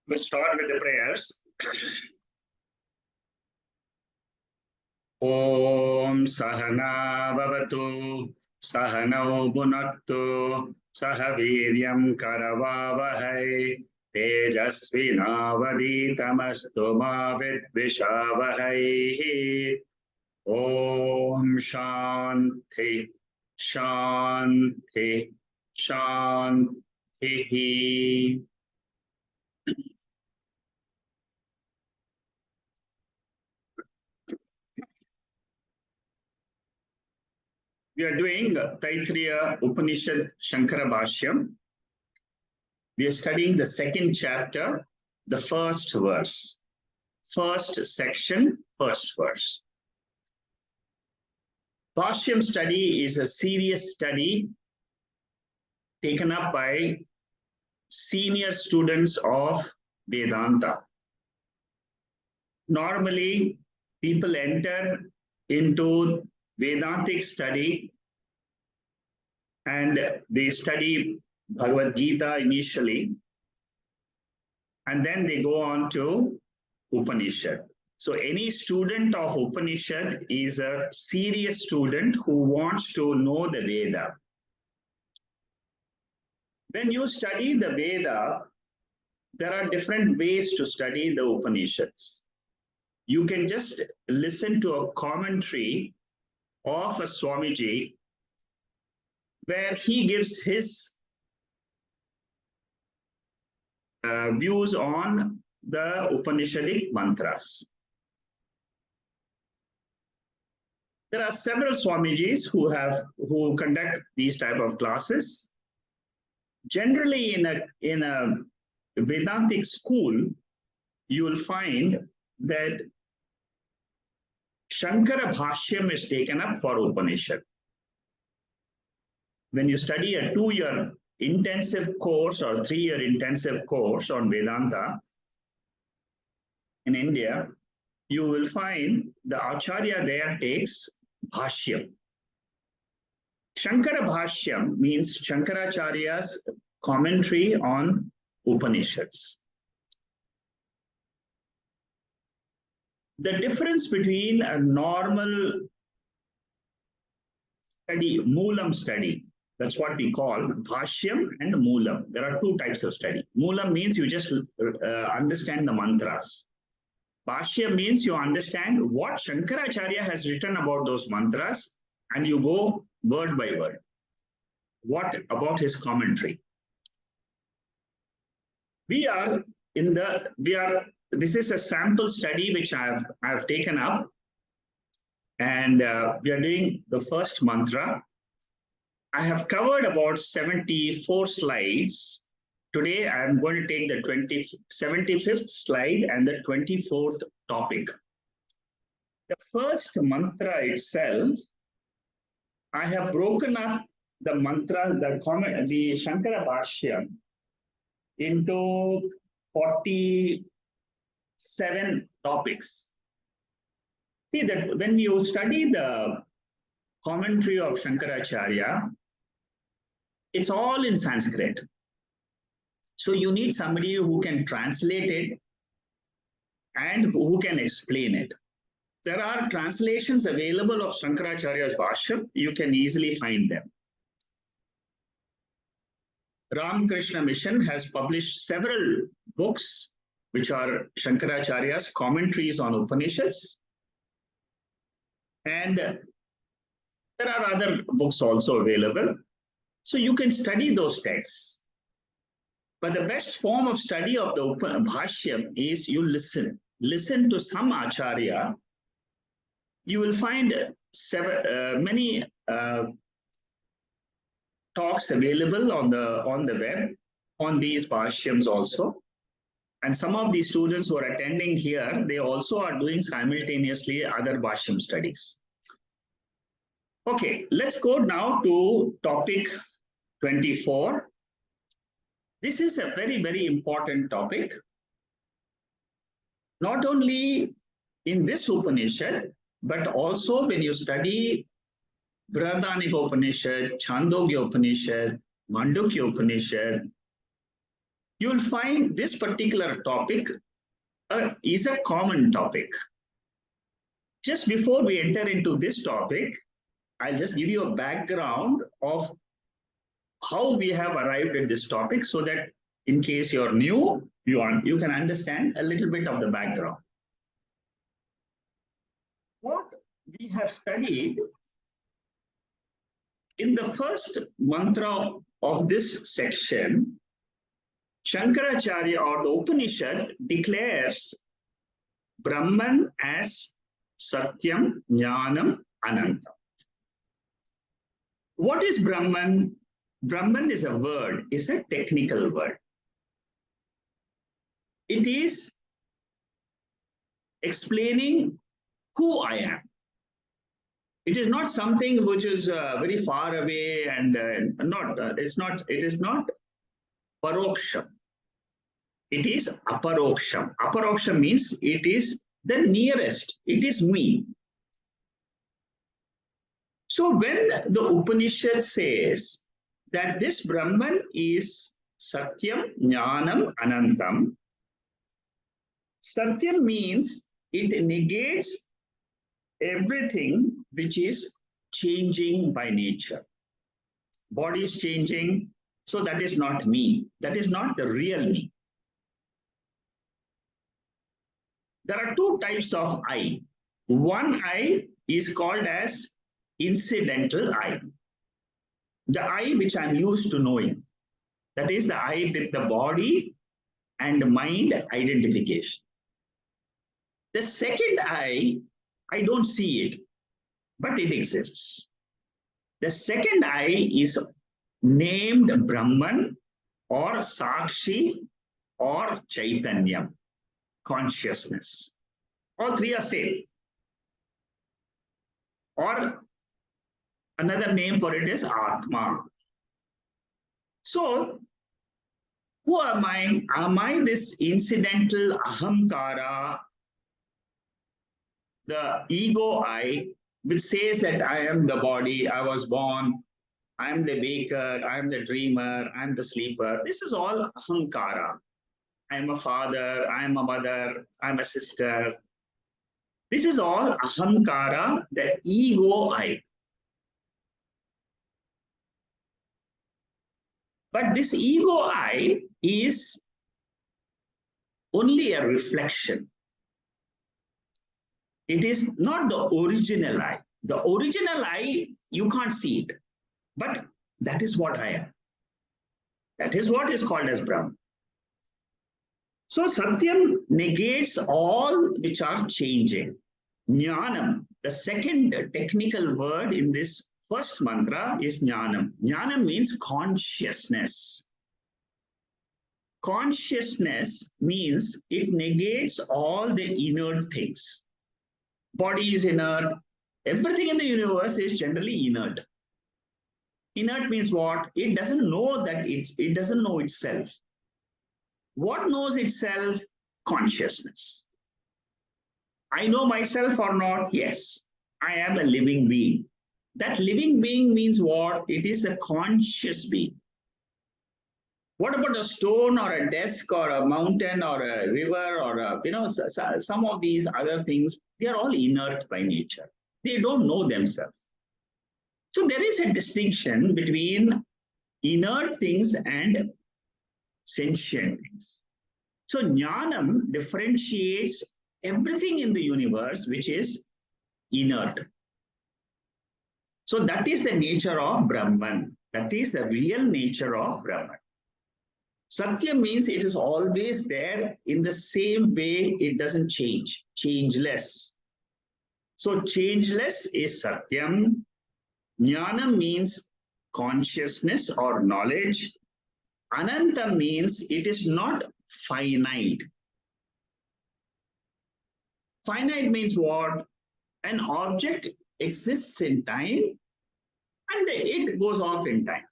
We'll start with the prayers. Om Sahana Bhavatu Sahanau Bhunaktu Sahaviryam Karavavahai Tejasvinavaditamastu ma vidvishavahai. Om Shanti Shanti Shanti. We are doing Taittriya Upanishad Shankara Bhashyam. We are studying the second chapter, the first verse. First section, first verse. Bhashyam study is a serious study taken up by senior students of Vedanta. Normally, people enter into Vedantic study and they study Bhagavad Gita initially, and then they go on to Upanishad. So any student of Upanishad is a serious student who wants to know the Veda. When you study the Veda, there are different ways to study the Upanishads. You can just listen to a commentary of a Swamiji where he gives his views on the Upanishadic mantras. There are several Swamijis who conduct these type of classes. Generally, in a Vedantic school, you will find that Shankara Bhashyam is taken up for Upanishad. When you study a 2-year intensive course or 3-year intensive course on Vedanta in India, you will find the Acharya there takes Bhashyam. Shankara Bhashyam means Shankaracharya's commentary on Upanishads. The difference between a normal study, Moolam study, that's what we call Bhashyam and Moolam. There are two types of study. Moolam means you just understand the mantras. Bhashyam means you understand what Shankaracharya has written about those mantras and you go word by word. What about his commentary? This is a sample study which I have taken up, and we are doing the first mantra. I have covered about 74 slides. Today I am going to take the 75th slide and the 24th topic. The first mantra itself, I have broken up the mantra, the Shankara Bhashyam into 47 topics. See that when you study the commentary of Shankaracharya, it's all in Sanskrit. So you need somebody who can translate it and who can explain it. There are translations available of Shankaracharya's Bhashyam. You can easily find them. Ramakrishna Mission has published several books which are Shankaracharya's commentaries on Upanishads. And there are other books also available. So you can study those texts. But the best form of study of the Bhashyam is you listen. Listen to some Acharya. You will find many talks available on the web on these Bhashyams also. And some of the students who are attending here, they also are doing simultaneously other Bhashyam studies. Okay, let's go now to topic 24. This is a very, very important topic. Not only in this Upanishad, but also when you study Brihadaranyaka Upanishad, Chandogya Upanishad, Mandukya Upanishad, you will find this particular topic is a common topic. Just before we enter into this topic, I'll just give you a background of how we have arrived at this topic so that in case you're new, you can understand a little bit of the background. What we have studied in the first mantra of this section, Shankaracharya or the Upanishad declares Brahman as Satyam, Jnanam, Anantam. What is Brahman? Brahman is a word, is a technical word. It is explaining who I am. It is not something which is very far away and it is not paroksham. It is aparoksham. Aparoksham means it is the nearest. It is me. So when the Upanishad says that this Brahman is Satyam, Jnanam, Anantam, Satyam means it negates everything which is changing by nature. Body is changing, so that is not me. That is not the real me. There are two types of I. One I is called as incidental I. The I which I'm used to knowing. That is the I with the body and mind identification. The second I don't see it, but it exists. The second I is named Brahman or Sakshi or Chaitanya, consciousness. All three are same. Or another name for it is Atma. So, who am I? Am I this incidental ahamkara, the ego I, which says that I am the body, I was born, I am the waker, I am the dreamer, I am the sleeper. This is all ahamkara. I am a father, I am a mother, I am a sister. This is all ahamkara, the ego I. But this ego I is only a reflection. It is not the original I. The original I, you can't see it. But that is what I am. That is what is called as Brahman. So Satyam negates all which are changing. Jnanam, the second technical word in this first mantra is Jnanam. Jnanam means consciousness. Consciousness means it negates all the inert things. Body is inert. Everything in the universe is generally inert. Inert means what? It doesn't know that it doesn't know itself. What knows itself? Consciousness. I know myself or not? Yes. I am a living being. That living being means what? It is a conscious being. What about a stone or a desk or a mountain or a river or some of these other things? They are all inert by nature. They don't know themselves. So there is a distinction between inert things and sentient things. So Jnanam differentiates everything in the universe which is inert. So that is the nature of Brahman. That is the real nature of Brahman. Satya means it is always there in the same way, it doesn't change, changeless. So changeless is Satyam. Jnana means consciousness or knowledge. Ananta means it is not finite. Finite means what? An object exists in time and it goes off in time.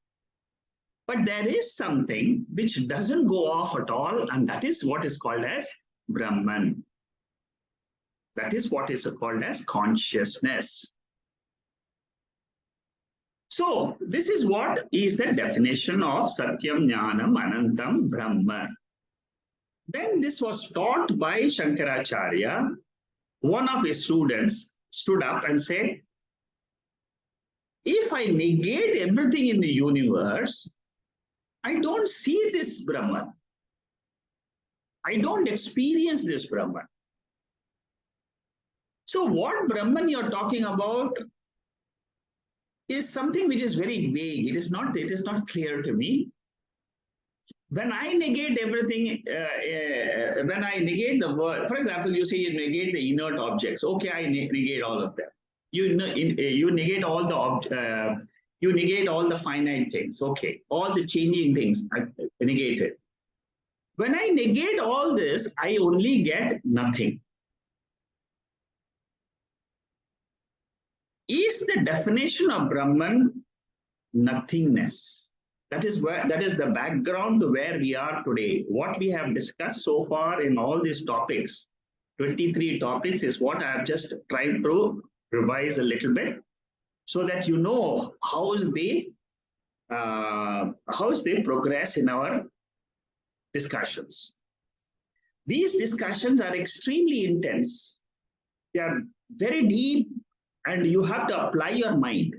But there is something which doesn't go off at all, and that is what is called as Brahman. That is what is called as consciousness. So this is what is the definition of Satyam Jnanam Anantam Brahma. Then this was taught by Shankaracharya. One of his students stood up and said, if I negate everything in the universe, I don't see this Brahman. I don't experience this Brahman. So what Brahman you're talking about is something which is very vague. It is not clear to me. When I negate everything, when I negate the world, for example, you say you negate the inert objects. Okay, I negate all of them. You negate all the you negate all the finite things. Okay, all the changing things I negated. When I negate all this, I only get nothing. Is the definition of Brahman nothingness? That is the background to where we are today. What we have discussed so far in all these topics, 23 topics, is what I have just tried to revise a little bit, so that you know how is they progress in our discussions. These discussions are extremely intense. They are very deep, and you have to apply your mind.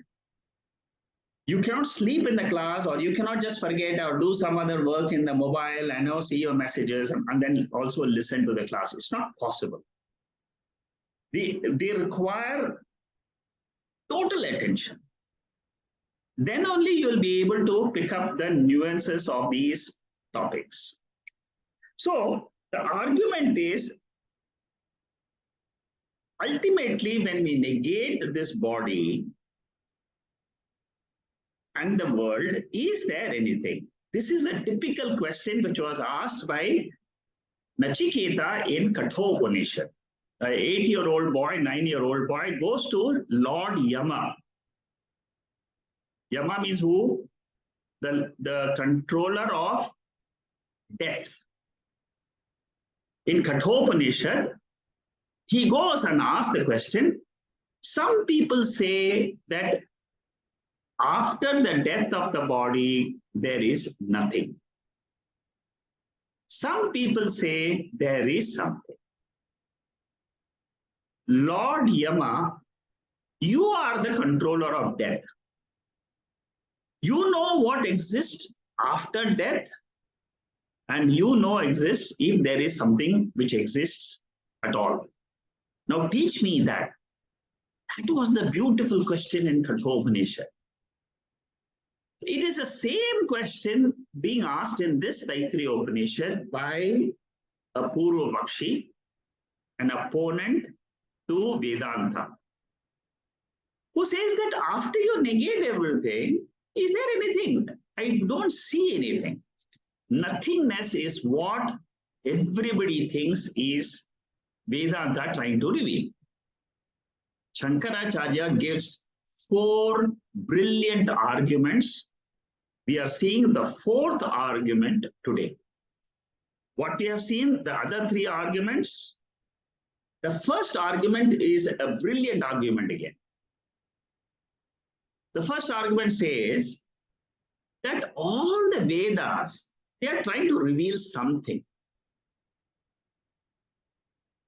You cannot sleep in the class, or you cannot just forget or do some other work in the mobile and now see your messages and then also listen to the class. It's not possible. They require total attention. Then only you'll be able to pick up the nuances of these topics. So the argument is, ultimately, when we negate this body and the world, is there anything? This is a typical question which was asked by Nachiketa in Katha Upanishad. An 8-year-old boy, 9-year-old boy goes to Lord Yama. Yama means who? The controller of death. In Katha Upanishad, he goes and asks the question. Some people say that after the death of the body, there is nothing. Some people say there is something. Lord Yama, you are the controller of death. You know what exists after death, and you know exists if there is something which exists at all. Now teach me that. That was the beautiful question in Katha Upanishad. It is the same question being asked in this Taittriya Upanishad by a Purva Pakshi, an opponent to Vedanta, who says that after you negate everything, is there anything? I don't see anything. Nothingness is what everybody thinks is Vedanta trying to reveal. Shankaracharya gives 4 brilliant arguments. We are seeing the 4th argument today. What we have seen, the other 3 arguments, the first argument is a brilliant argument again. The first argument says that all the Vedas, they are trying to reveal something.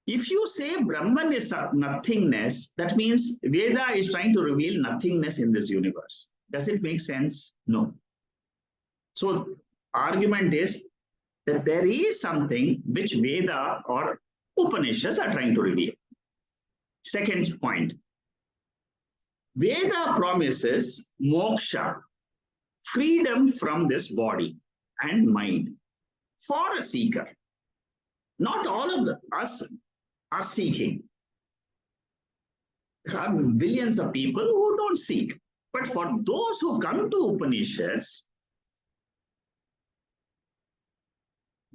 If you say Brahman is nothingness, that means Veda is trying to reveal nothingness in this universe. Does it make sense? No. So argument is that there is something which Veda or Upanishads are trying to reveal. Second point, Veda promises moksha, freedom from this body and mind for a seeker. Not all of us are seeking. There are billions of people who don't seek. But for those who come to Upanishads,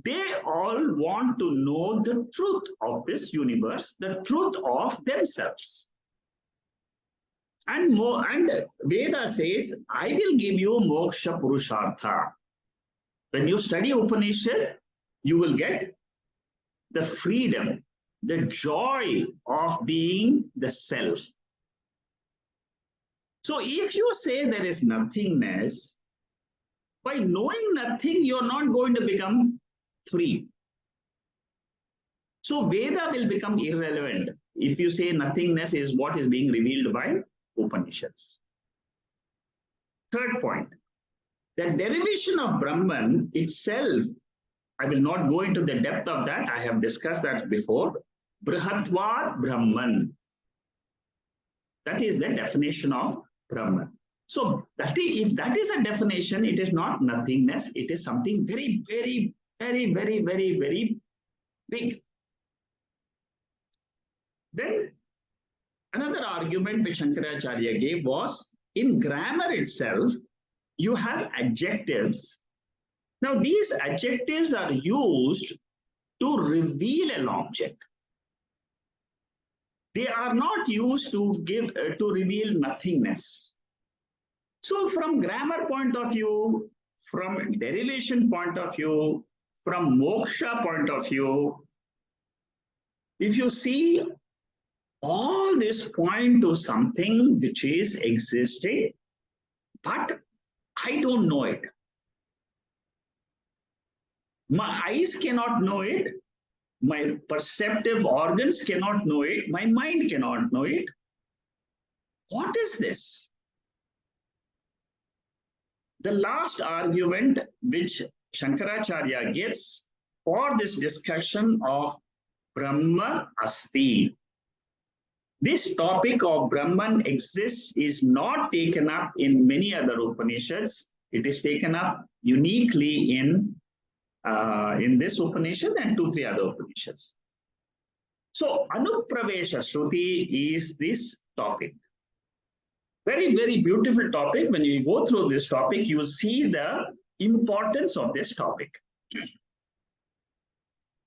they all want to know the truth of this universe, the truth of themselves. And Veda says, I will give you moksha purushartha. When you study Upanishad, you will get the freedom, the joy of being the self. So if you say there is nothingness, by knowing nothing, you're not going to become free. So Veda will become irrelevant if you say nothingness is what is being revealed by Upanishads. Third point, the derivation of Brahman itself, I will not go into the depth of that. I have discussed that before. Brihatvat Brahman. That is the definition of Brahman. So if that is a definition, it is not nothingness. It is something very, very, very, very, very, very big. Then another argument which Shankaracharya gave was, in grammar itself, you have adjectives. Now these adjectives are used to reveal an object. They are not used to reveal nothingness. So from grammar point of view, from derivation point of view, from moksha point of view, if you see, all this point to something which is existing, but I don't know it. My eyes cannot know it. My perceptive organs cannot know it. My mind cannot know it. What is this? The last argument which Shankaracharya gives for this discussion of Brahma Asti. This topic of Brahman exists is not taken up in many other Upanishads. It is taken up uniquely in this Upanishad and 2-3 other Upanishads. So Anupravesha Shruti is this topic. Very, very beautiful topic. When you go through this topic, you will see the importance of this topic.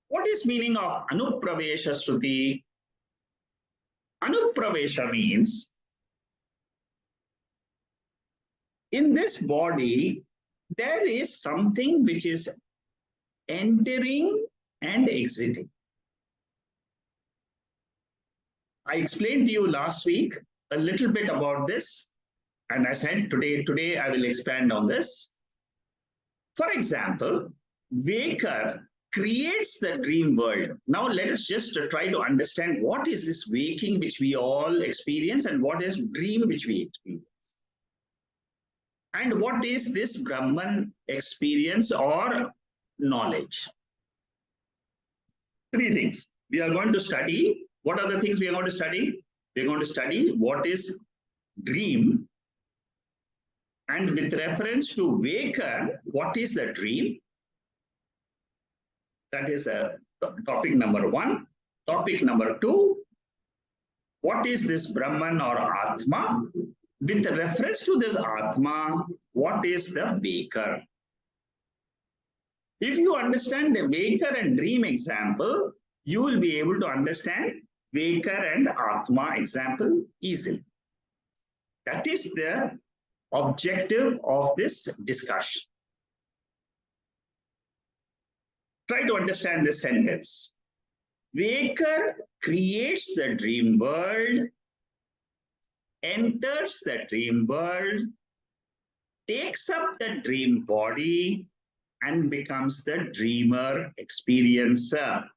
What is meaning of Anupravesha Shruti? Anupravesha means in this body, there is something which is entering and exiting. I explained to you last week a little bit about this, and I said today I will expand on this. For example, waker creates the dream world. Now let us just try to understand what is this waking which we all experience and what is dream which we experience. And what is this Brahman experience or knowledge? Three things. We are going to study. What are the things we are going to study? We are going to study what is dream. And with reference to waker, what is the dream? That is topic number one. Topic number two, what is this Brahman or Atma? With reference to this Atma, what is the waker? If you understand the waker and dream example, you will be able to understand waker and Atma example easily. That is the objective of this discussion. Try to understand this sentence. Waker creates the dream world, enters the dream world, takes up the dream body, and becomes the dreamer experiencer.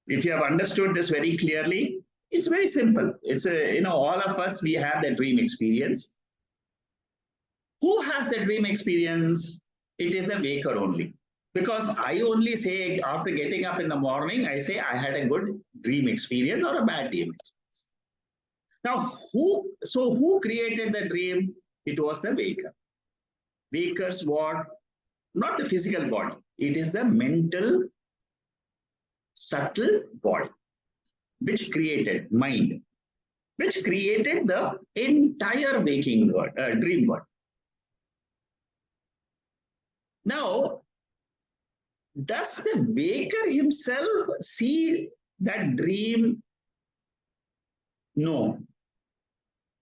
If you have understood this very clearly, it's very simple. It's all of us, we have the dream experience. Who has the dream experience? It is the waker only. Because I only say after getting up in the morning, I say I had a good dream experience or a bad dream experience. Now, who created the dream? It was the waker. Waker's what? Not the physical body. It is the mental, subtle body, which created mind, which created the entire waking world, dream world. Now, does the waker himself see that dream? No.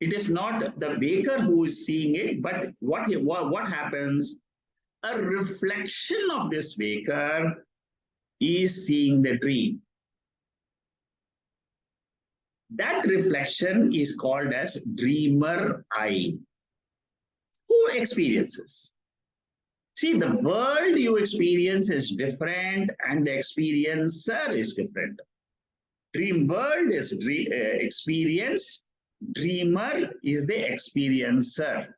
It is not the waker who is seeing it, but what happens? A reflection of this waker is seeing the dream. That reflection is called as dreamer I. Who experiences? See, the world you experience is different and the experiencer is different. Dream world is experience, dreamer is the experiencer.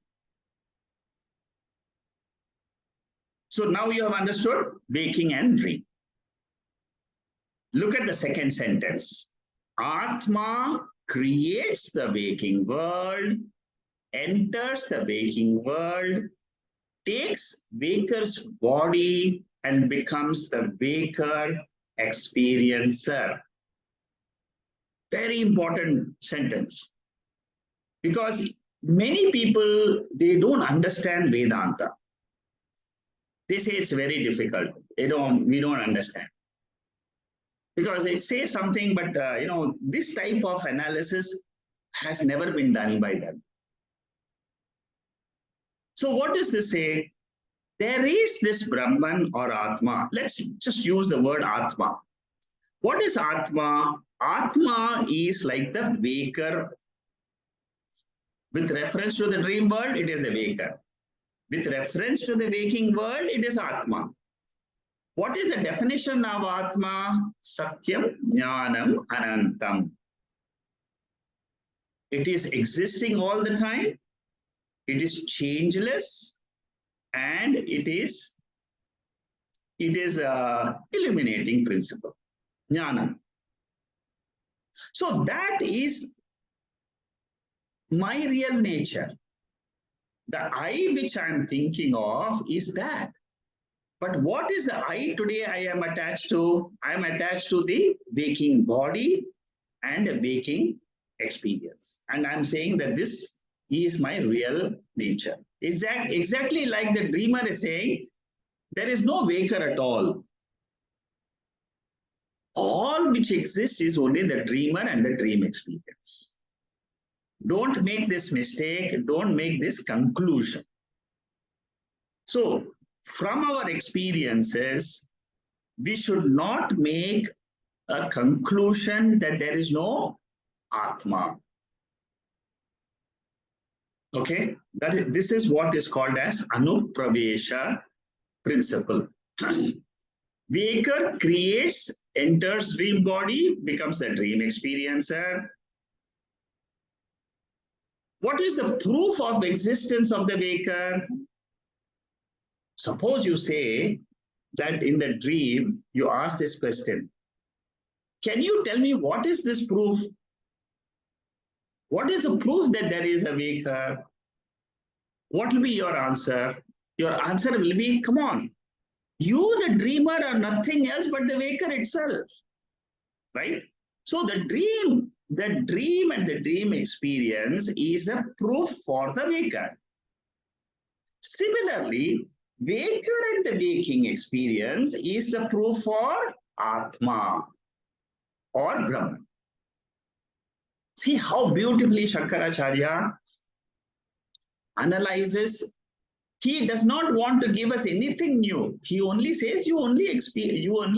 So now you have understood waking and dream. Look at the second sentence. Atma creates the waking world, enters the waking world, takes waker's body and becomes the waker experiencer. Very important sentence. Because many people, they don't understand Vedanta. They say it's very difficult. We don't understand. Because it says something, but this type of analysis has never been done by them. So what does this say? There is this Brahman or Atma. Let's just use the word Atma. What is Atma? Atma is like the waker. With reference to the dream world, it is the waker. With reference to the waking world, it is Atma. What is the definition of Atma? Satyam, Jnanam, Anantam. It is existing all the time. It is changeless. And it is illuminating principle. Jnana. So that is my real nature. The I which I am thinking of is that. But what is the I today I am attached to? I am attached to the waking body and a waking experience. And I'm saying that this is my real nature. Is that exactly like the dreamer is saying, there is no waker at all. All which exists is only the dreamer and the dream experience. Don't make this mistake. Don't make this conclusion. So, from our experiences, we should not make a conclusion that there is no Atma. Okay, this is what is called as Anupravesha principle. Waker creates, enters dream body, becomes a dream experiencer. What is the proof of existence of the waker? Suppose you say that in the dream, you ask this question. Can you tell me what is this proof? What is the proof that there is a waker? What will be your answer? Your answer will be, come on, you, the dreamer, are nothing else but the waker itself, right? So the dream and the dream experience is a proof for the waker. Similarly, waker and the waking experience is the proof for Atma or Brahman. See how beautifully Shankaracharya analyzes. He does not want to give us anything new. He only says you only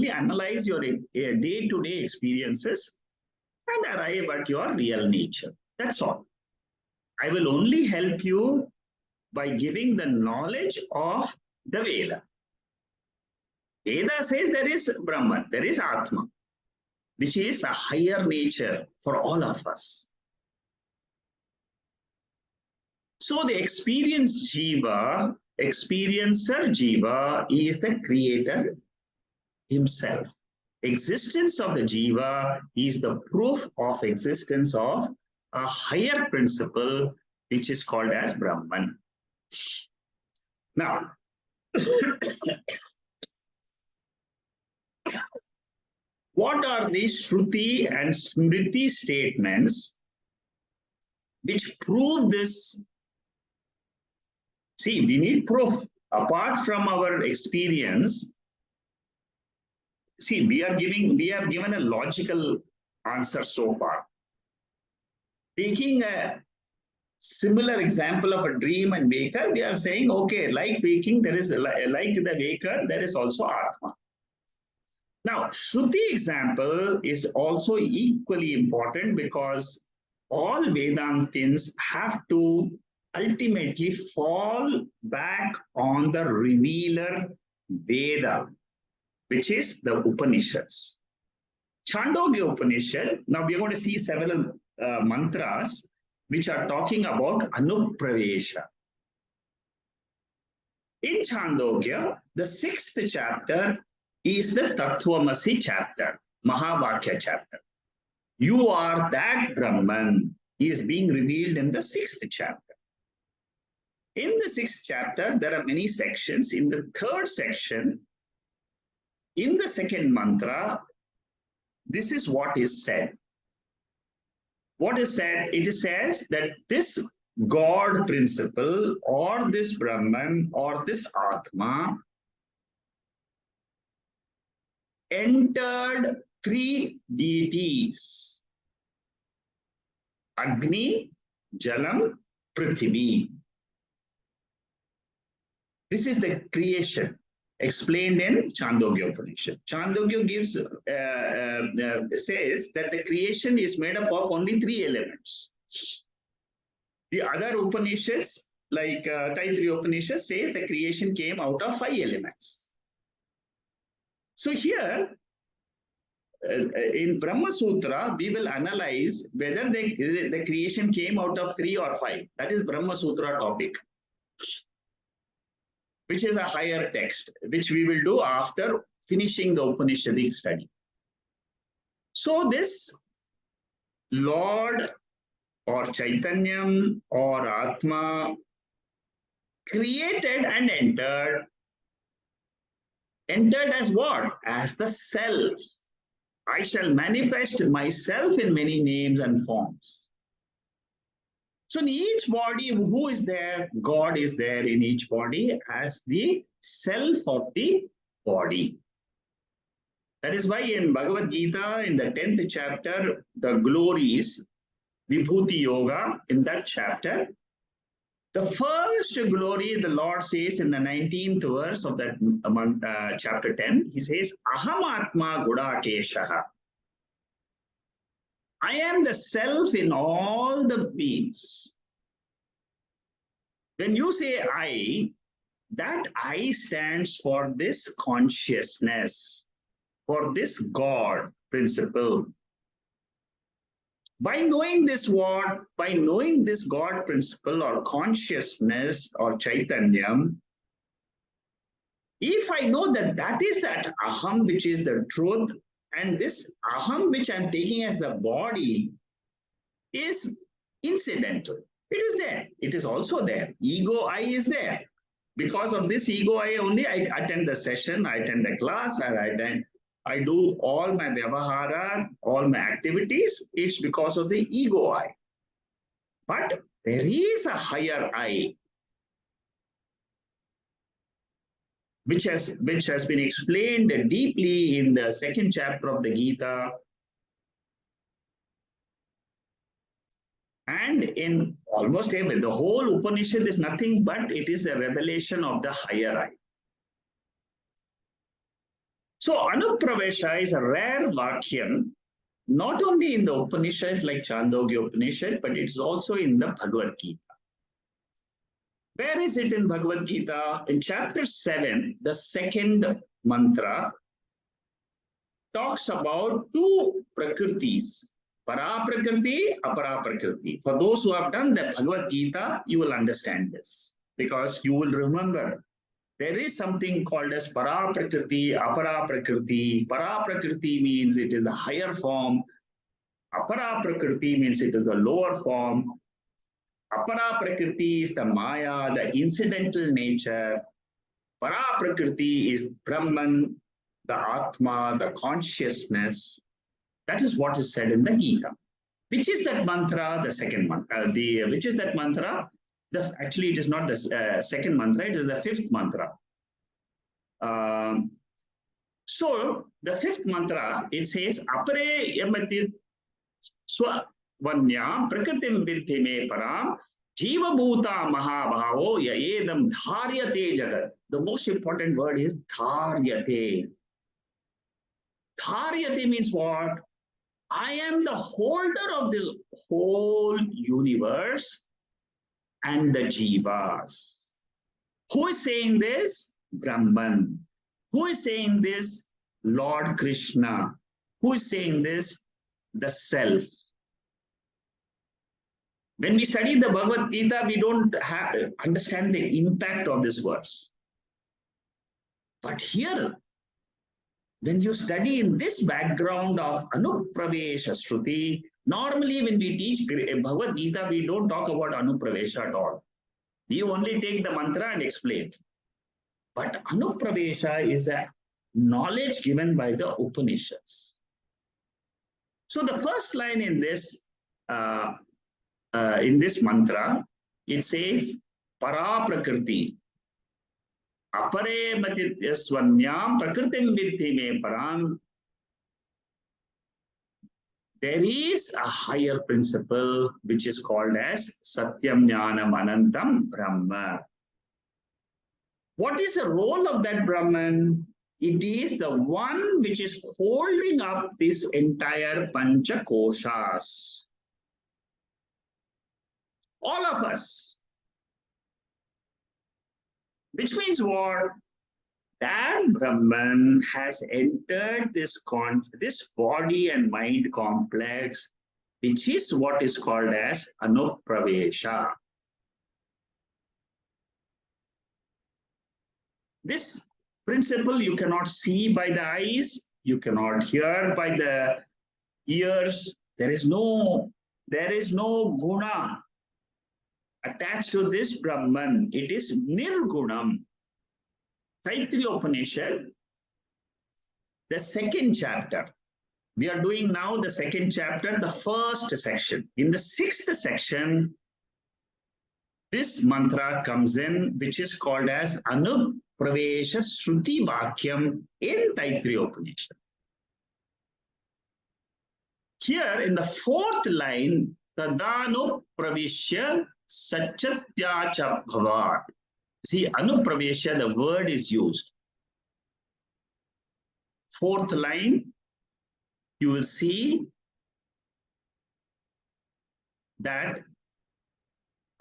analyze your day-to-day experiences and arrive at your real nature. That's all. I will only help you by giving the knowledge of the Veda. Veda says there is Brahman, there is Atma, which is a higher nature for all of us. So the experiencer Jiva is the creator himself. Existence of the Jiva is the proof of existence of a higher principle, which is called as Brahman. Now, what are these Shruti and Smriti statements which prove this? See, we need proof. Apart from our experience, see, we have given a logical answer so far. Taking a similar example of a dream and waker, we are saying, okay, like waking, there is like the waker, there is also Atma. Now, Shruti example is also equally important because all Vedantins have to ultimately fall back on the revealer Veda, which is the Upanishads. Chandogya Upanishad, now we are going to see several mantras which are talking about Anupravesha. In Chandogya, the sixth chapter is the Tattvamasi chapter, Mahavakya chapter. You are that Brahman is being revealed in the sixth chapter. In the sixth chapter, there are many sections. In the third section, in the second mantra, this is what is said. What is said? It says that this God principle or this Brahman or this Atma entered three deities: Agni, Jalam, Prithvi. This is the creation explained in Chandogya Upanishad. Chandogya says that the creation is made up of only three elements. The other Upanishads, like Taittriya Upanishad, say the creation came out of five elements. So here, in Brahma Sutra, we will analyze whether the creation came out of three or five. That is Brahma Sutra topic, which is a higher text, which we will do after finishing the Upanishadic study. So this Lord or Chaitanyam or Atma created and entered as what? As the self. I shall manifest myself in many names and forms. So in each body, who is there? God is there in each body as the self of the body. That is why in Bhagavad Gita, in the 10th chapter, the glories, Vibhuti Yoga, in that chapter, the first glory the Lord says in the 19th verse of that chapter 10, he says, Aham Atma Gudakeshaha. I am the self in all the beings. When you say I, that I stands for this consciousness, for this God principle. By knowing this what? By knowing this God principle or consciousness or Chaitanyam, if I know that that is that Aham which is the truth, and this Aham which I'm taking as the body is incidental. It is there. It is also there. Ego I is there. Because of this ego I only, I attend the session, I attend the class, I do all my vyavahara, all my activities. It's because of the ego I. But there is a higher I, which has been explained deeply in the second chapter of the Gita. And in almost every, the whole Upanishad is nothing but it is a revelation of the higher I. So Anupravesha is a rare Vakyam, not only in the Upanishads like Chandogya Upanishad, but it's also in the Bhagavad Gita. Where is it in Bhagavad Gita? In chapter 7, the second mantra talks about two prakritis, para prakriti, apara prakriti. For those who have done the Bhagavad Gita, you will understand this because you will remember there is something called as para prakriti, apara prakriti. Para prakriti means it is the higher form. Apara prakriti means it is the lower form. Apara prakriti is the maya, the incidental nature. Para prakriti is Brahman, the Atma, the consciousness. That is what is said in the Gita. Which is that mantra? The second mantra. Which is that mantra? Actually, it is not the second mantra. It is the fifth mantra. So the fifth mantra, it says, Apare yamati swavanya prakritim vidhi me param jiva bhuta mahabhavo yaedam dharyate jagat. The most important word is dharyate. Dharyate means what? I am the holder of this whole universe and the jivas. Who is saying this? Brahman. Who is saying this? Lord Krishna. Who is saying this? The self. When we study the Bhagavad Gita, we don't understand the impact of this verse. But here, when you study in this background of Anupravesha Shruti, normally when we teach Bhagavad Gita, we don't talk about Anupravesha at all. We only take the mantra and explain. But Anupravesha is a knowledge given by the Upanishads. So the first line in this mantra, it says, Para Prakriti. Apare matitya swanyam prakritim vidhi me param. There is a higher principle which is called as Satyam Jnanam Anantam Brahma. What is the role of that Brahman? It is the one which is holding up this entire Pancha Koshas. All of us. Which means what? That Brahman has entered this body and mind complex, which is what is called as Anupravesha. This principle you cannot see by the eyes, you cannot hear by the ears. There is no guna attached to this Brahman. It is Nirgunam. Taittriya Upanishad, the second chapter. We are doing now the second chapter, the first section. In the sixth section, this mantra comes in, which is called as Anupravesha Shruti Vakyam in Taittriya Upanishad. Here in the fourth line, Tadanu Pravishya Sachatyacha Bhavat. See, Anupravesha, the word is used. Fourth line, you will see that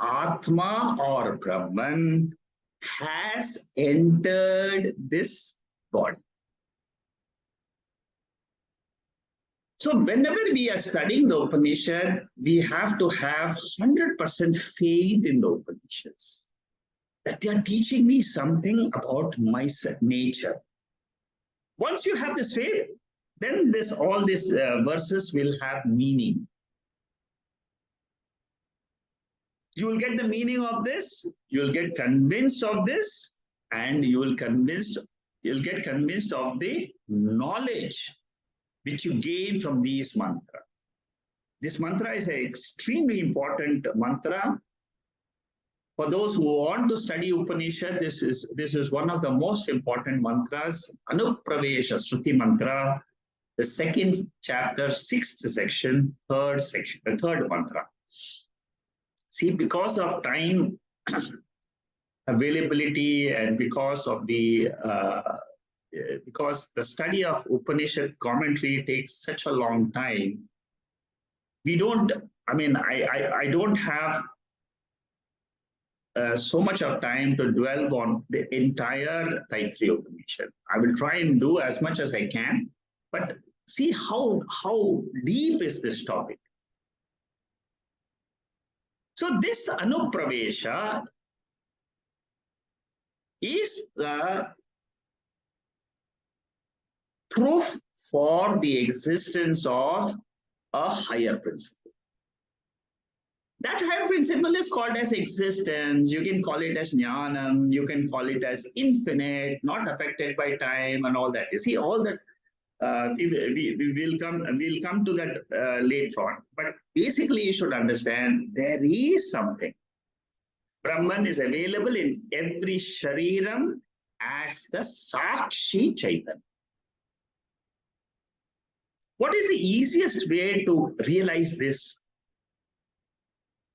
Atma or Brahman has entered this body. So whenever we are studying the Upanishad, we have to have 100% faith in the Upanishads. That they are teaching me something about my nature. Once you have this faith, then all these verses will have meaning. You will get the meaning of this, you will get convinced of this, and you'll get convinced of the knowledge which you gain from these mantra. This mantra is an extremely important mantra. For those who want to study Upanishad, this is one of the most important mantras, Anupravesha Shruti mantra, the second chapter, sixth section, third mantra. See, because of time availability and because the study of Upanishad commentary takes such a long time, I don't have so much of time to dwell on the entire Taittriya Upanishad. I will try and do as much as I can, but see how deep is this topic. So this Anupravesha is the proof for the existence of a higher principle. That higher principle is called as existence. You can call it as jnanam, you can call it as infinite, not affected by time and all that. You see, all that we'll come to that later on. But basically, you should understand there is something. Brahman is available in every shariram as the Sakshi Chaitanya. What is the easiest way to realize this?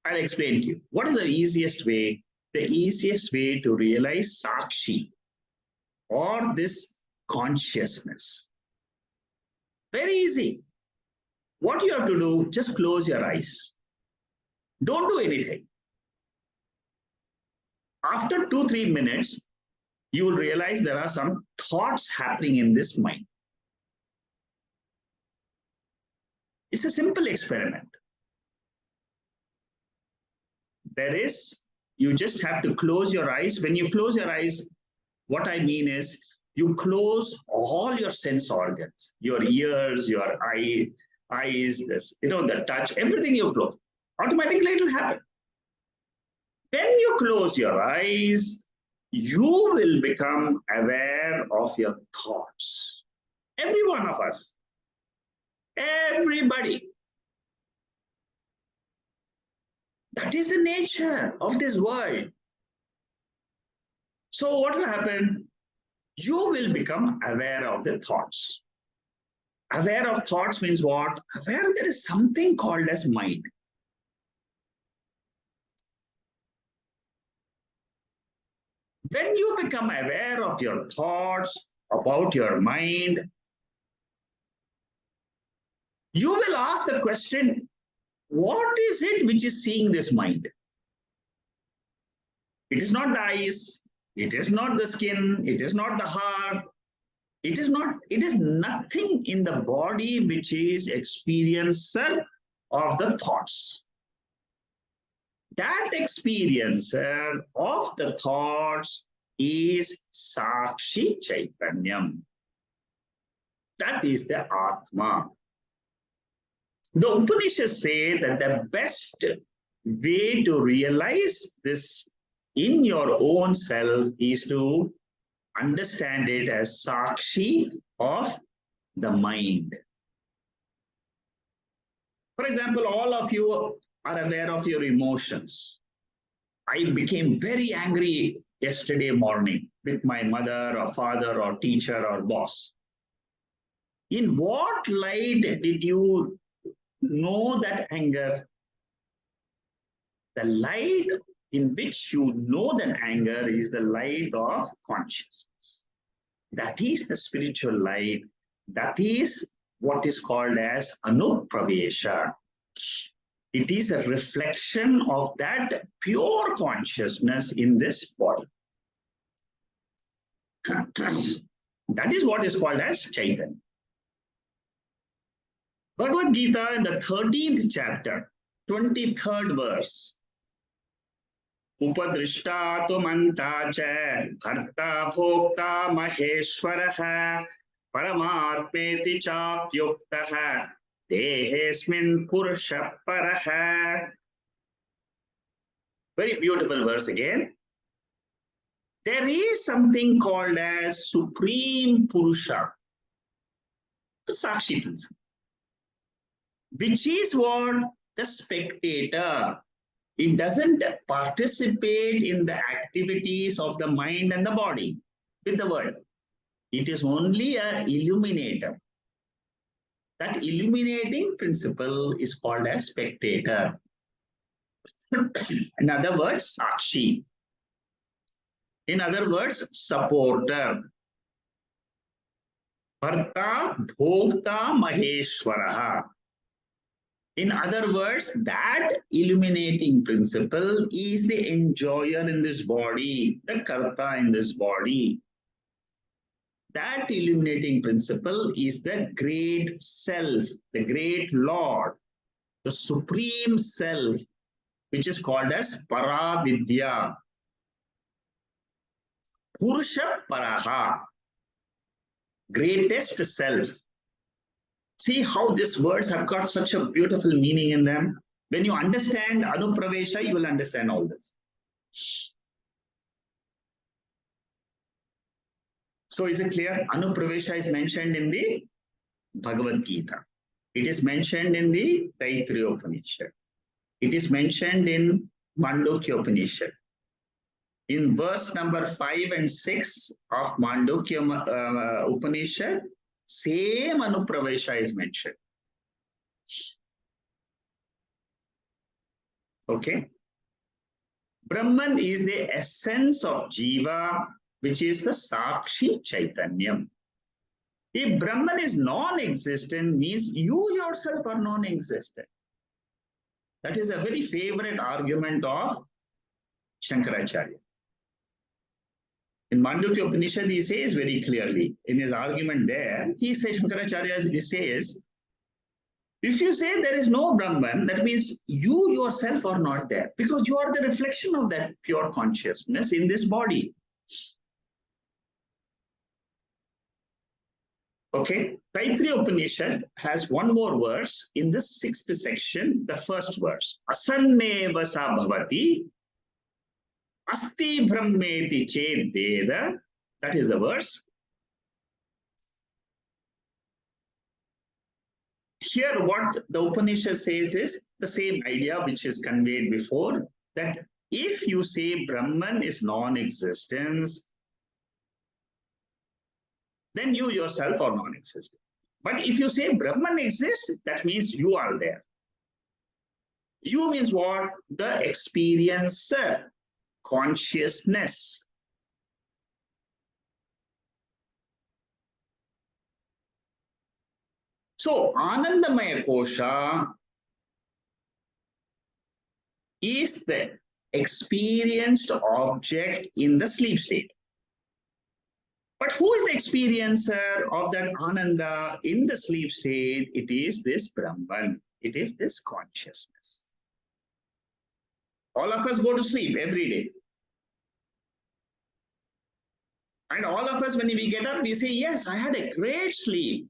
I'll explain to you. What is the easiest way? The easiest way to realize Sakshi or this consciousness. Very easy. What you have to do, just close your eyes. Don't do anything. After 2-3 minutes, you will realize there are some thoughts happening in this mind. It's a simple experiment. You just have to close your eyes. When you close your eyes, what I mean is you close all your sense organs, your ears, your eyes, the touch, everything you close. Automatically it will happen. When you close your eyes, you will become aware of your thoughts. Every one of us. Everybody. That is the nature of this world. So what will happen? You will become aware of the thoughts. Aware of thoughts means what? Aware there is something called as mind. When you become aware of your thoughts, about your mind, you will ask the question, what is it which is seeing this mind? It is not the eyes, it is not the skin, it is not the heart, it is nothing in the body which is experiencer of the thoughts. That experiencer of the thoughts is Sakshi Chaitanyam. That is the Atma. The Upanishads say that the best way to realize this in your own self is to understand it as Sakshi of the mind. For example, all of you are aware of your emotions. I became very angry yesterday morning with my mother or father or teacher or boss. In what light did you know that anger? The light in which you know that anger is the light of consciousness. That is the spiritual light. That is what is called as anupravesha. It is a reflection of that pure consciousness in this body. That is what is called as Chaitanya. Bhagavad Gita in the 13th chapter, 23rd verse. Upadrishta tu manta cha bharta bhokta maheshwaraha paramatmeti chapyuktaha dehesmin purusha paraha. Very beautiful verse again. There is something called as Supreme Purusha, the Sakshi principle, which is what the spectator. It doesn't participate in the activities of the mind and the body with the world. It is only an illuminator. That illuminating principle is called as spectator. In other words, Sakshi. In other words, supporter. Bharta Bhokta Maheshwaraha. In other words, that illuminating principle is the enjoyer in this body, the karta in this body. That illuminating principle is the great self, the great Lord, the supreme self, which is called as Paravidya. Purusha Paraha, greatest self. See how these words have got such a beautiful meaning in them. When you understand Anupravesha, you will understand all this. So is it clear? Anupravesha is mentioned in the Bhagavad Gita. It is mentioned in the Taittriya Upanishad. It is mentioned in Mandukya Upanishad. In verse number 5 and 6 of Mandukya Upanishad, same Anupravesha is mentioned. Okay. Brahman is the essence of Jiva, which is the Sakshi Chaitanyam. If Brahman is non-existent, means you yourself are non-existent. That is a very favorite argument of Shankaracharya. In Mandukya Upanishad, he says very clearly in his argument there, Shankaracharya says, if you say there is no Brahman, that means you yourself are not there because you are the reflection of that pure consciousness in this body. Okay, Taittriya Upanishad has one more verse in the 6th section, the first verse. Asanneva sa bhavati asti brahmeti ched veda. That is the verse. Here what the Upanishad says is the same idea which is conveyed before, that if you say Brahman is non-existence, then you yourself are non-existent. But if you say Brahman exists, that means you are there. You means what? The experiencer, consciousness. So, Anandamaya Kosha is the experienced object in the sleep state. But who is the experiencer of that Ananda in the sleep state? It is this Brahman. It is this consciousness. All of us go to sleep every day. And all of us, when we get up, we say, yes, I had a great sleep.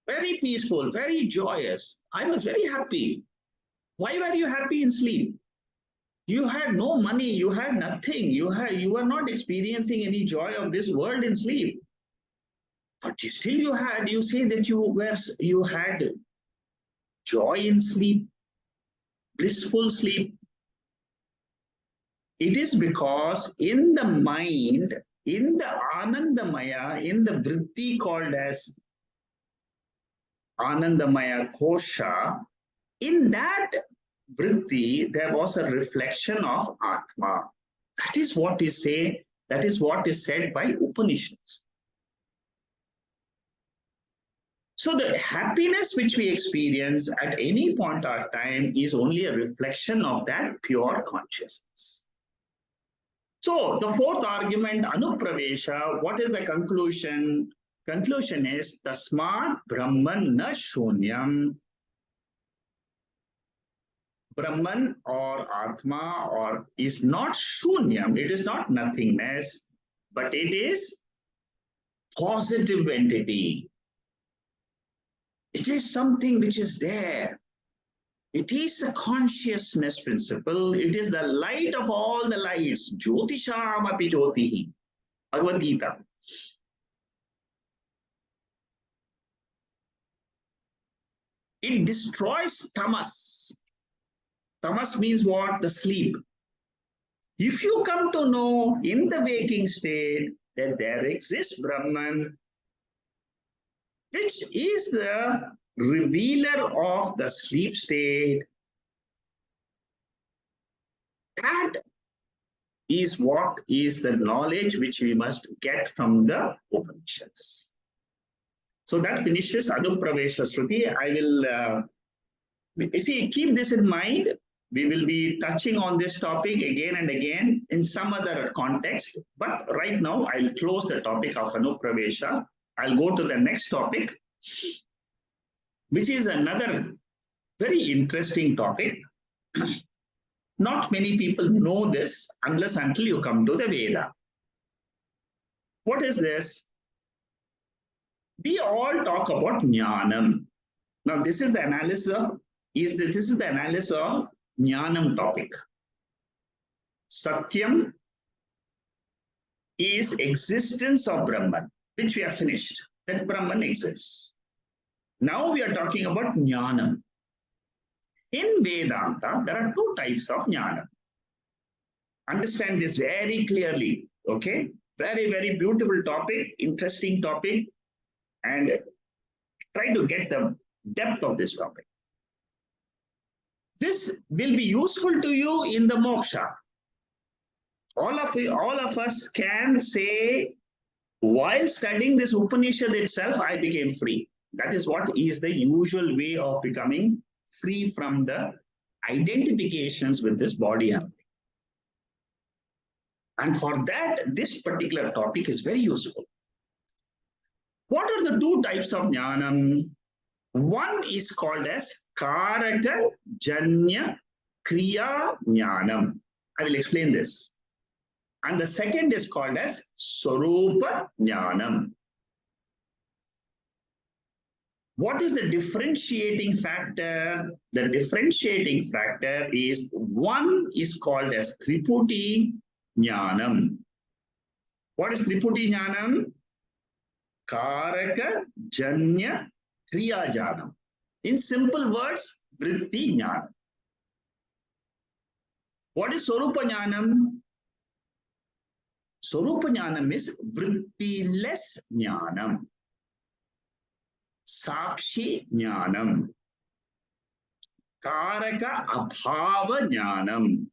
Very peaceful, very joyous. I was very happy. Why were you happy in sleep? You had no money, you had nothing, you were not experiencing any joy of this world in sleep. But you say that you had joy in sleep, blissful sleep. It is because in the mind, in the Anandamaya, in the vritti called as Anandamaya Kosha, in that vritti, there was a reflection of Atma. That is what is said by Upanishads. So the happiness which we experience at any point of time is only a reflection of that pure consciousness. So the fourth argument, Anupravesha, what is the conclusion? Conclusion is Tasmat Brahman na Shunyam. Brahman or Atma or is not Shunyam, it is not nothingness, but it is positive entity. It is something which is there. It is a consciousness principle. It is the light of all the lights. Jyotisham api jyotihi. Bhagavad Gita. It destroys tamas. Tamas means what? The sleep. If you come to know in the waking state that there exists Brahman, which is the revealer of the sleep state, that is what is the knowledge which we must get from the Upanishads. So that finishes Anupravesha Shruti. I will, keep this in mind. We will be touching on this topic again and again in some other context. But right now, I'll close the topic of Anupravesha. I'll go to the next topic, which is another very interesting topic. Not many people know this unless until you come to the Veda. What is this? We all talk about Jnanam. Now, this is the analysis of Jnanam topic. Satyam is existence of Brahman, which we have finished. That Brahman exists. Now we are talking about Jnanam. In Vedanta, there are two types of Jnana. Understand this very clearly, okay? Very, very beautiful topic, interesting topic, and try to get the depth of this topic. This will be useful to you in the moksha. All of us can say While studying this Upanishad itself, I became free. That is what is the usual way of becoming free from the identifications with this body. And for that, this particular topic is very useful. What are the two types of jnanam? One is called as Karaka Janya Kriya Jnanam. I will explain this. And the second is called as Swarupa Jnanam. What is the differentiating factor? The differentiating factor is one is called as Triputi Jnanam. What is Triputi Jnanam? Karaka Janya Kriya Jnanam. In simple words, Vritti Jnanam. What is Swarupa Jnanam? Swarupa Jnanam is Vritti-less Jnanam. Sakshi Jnanam. Karaka Abhava Jnanam.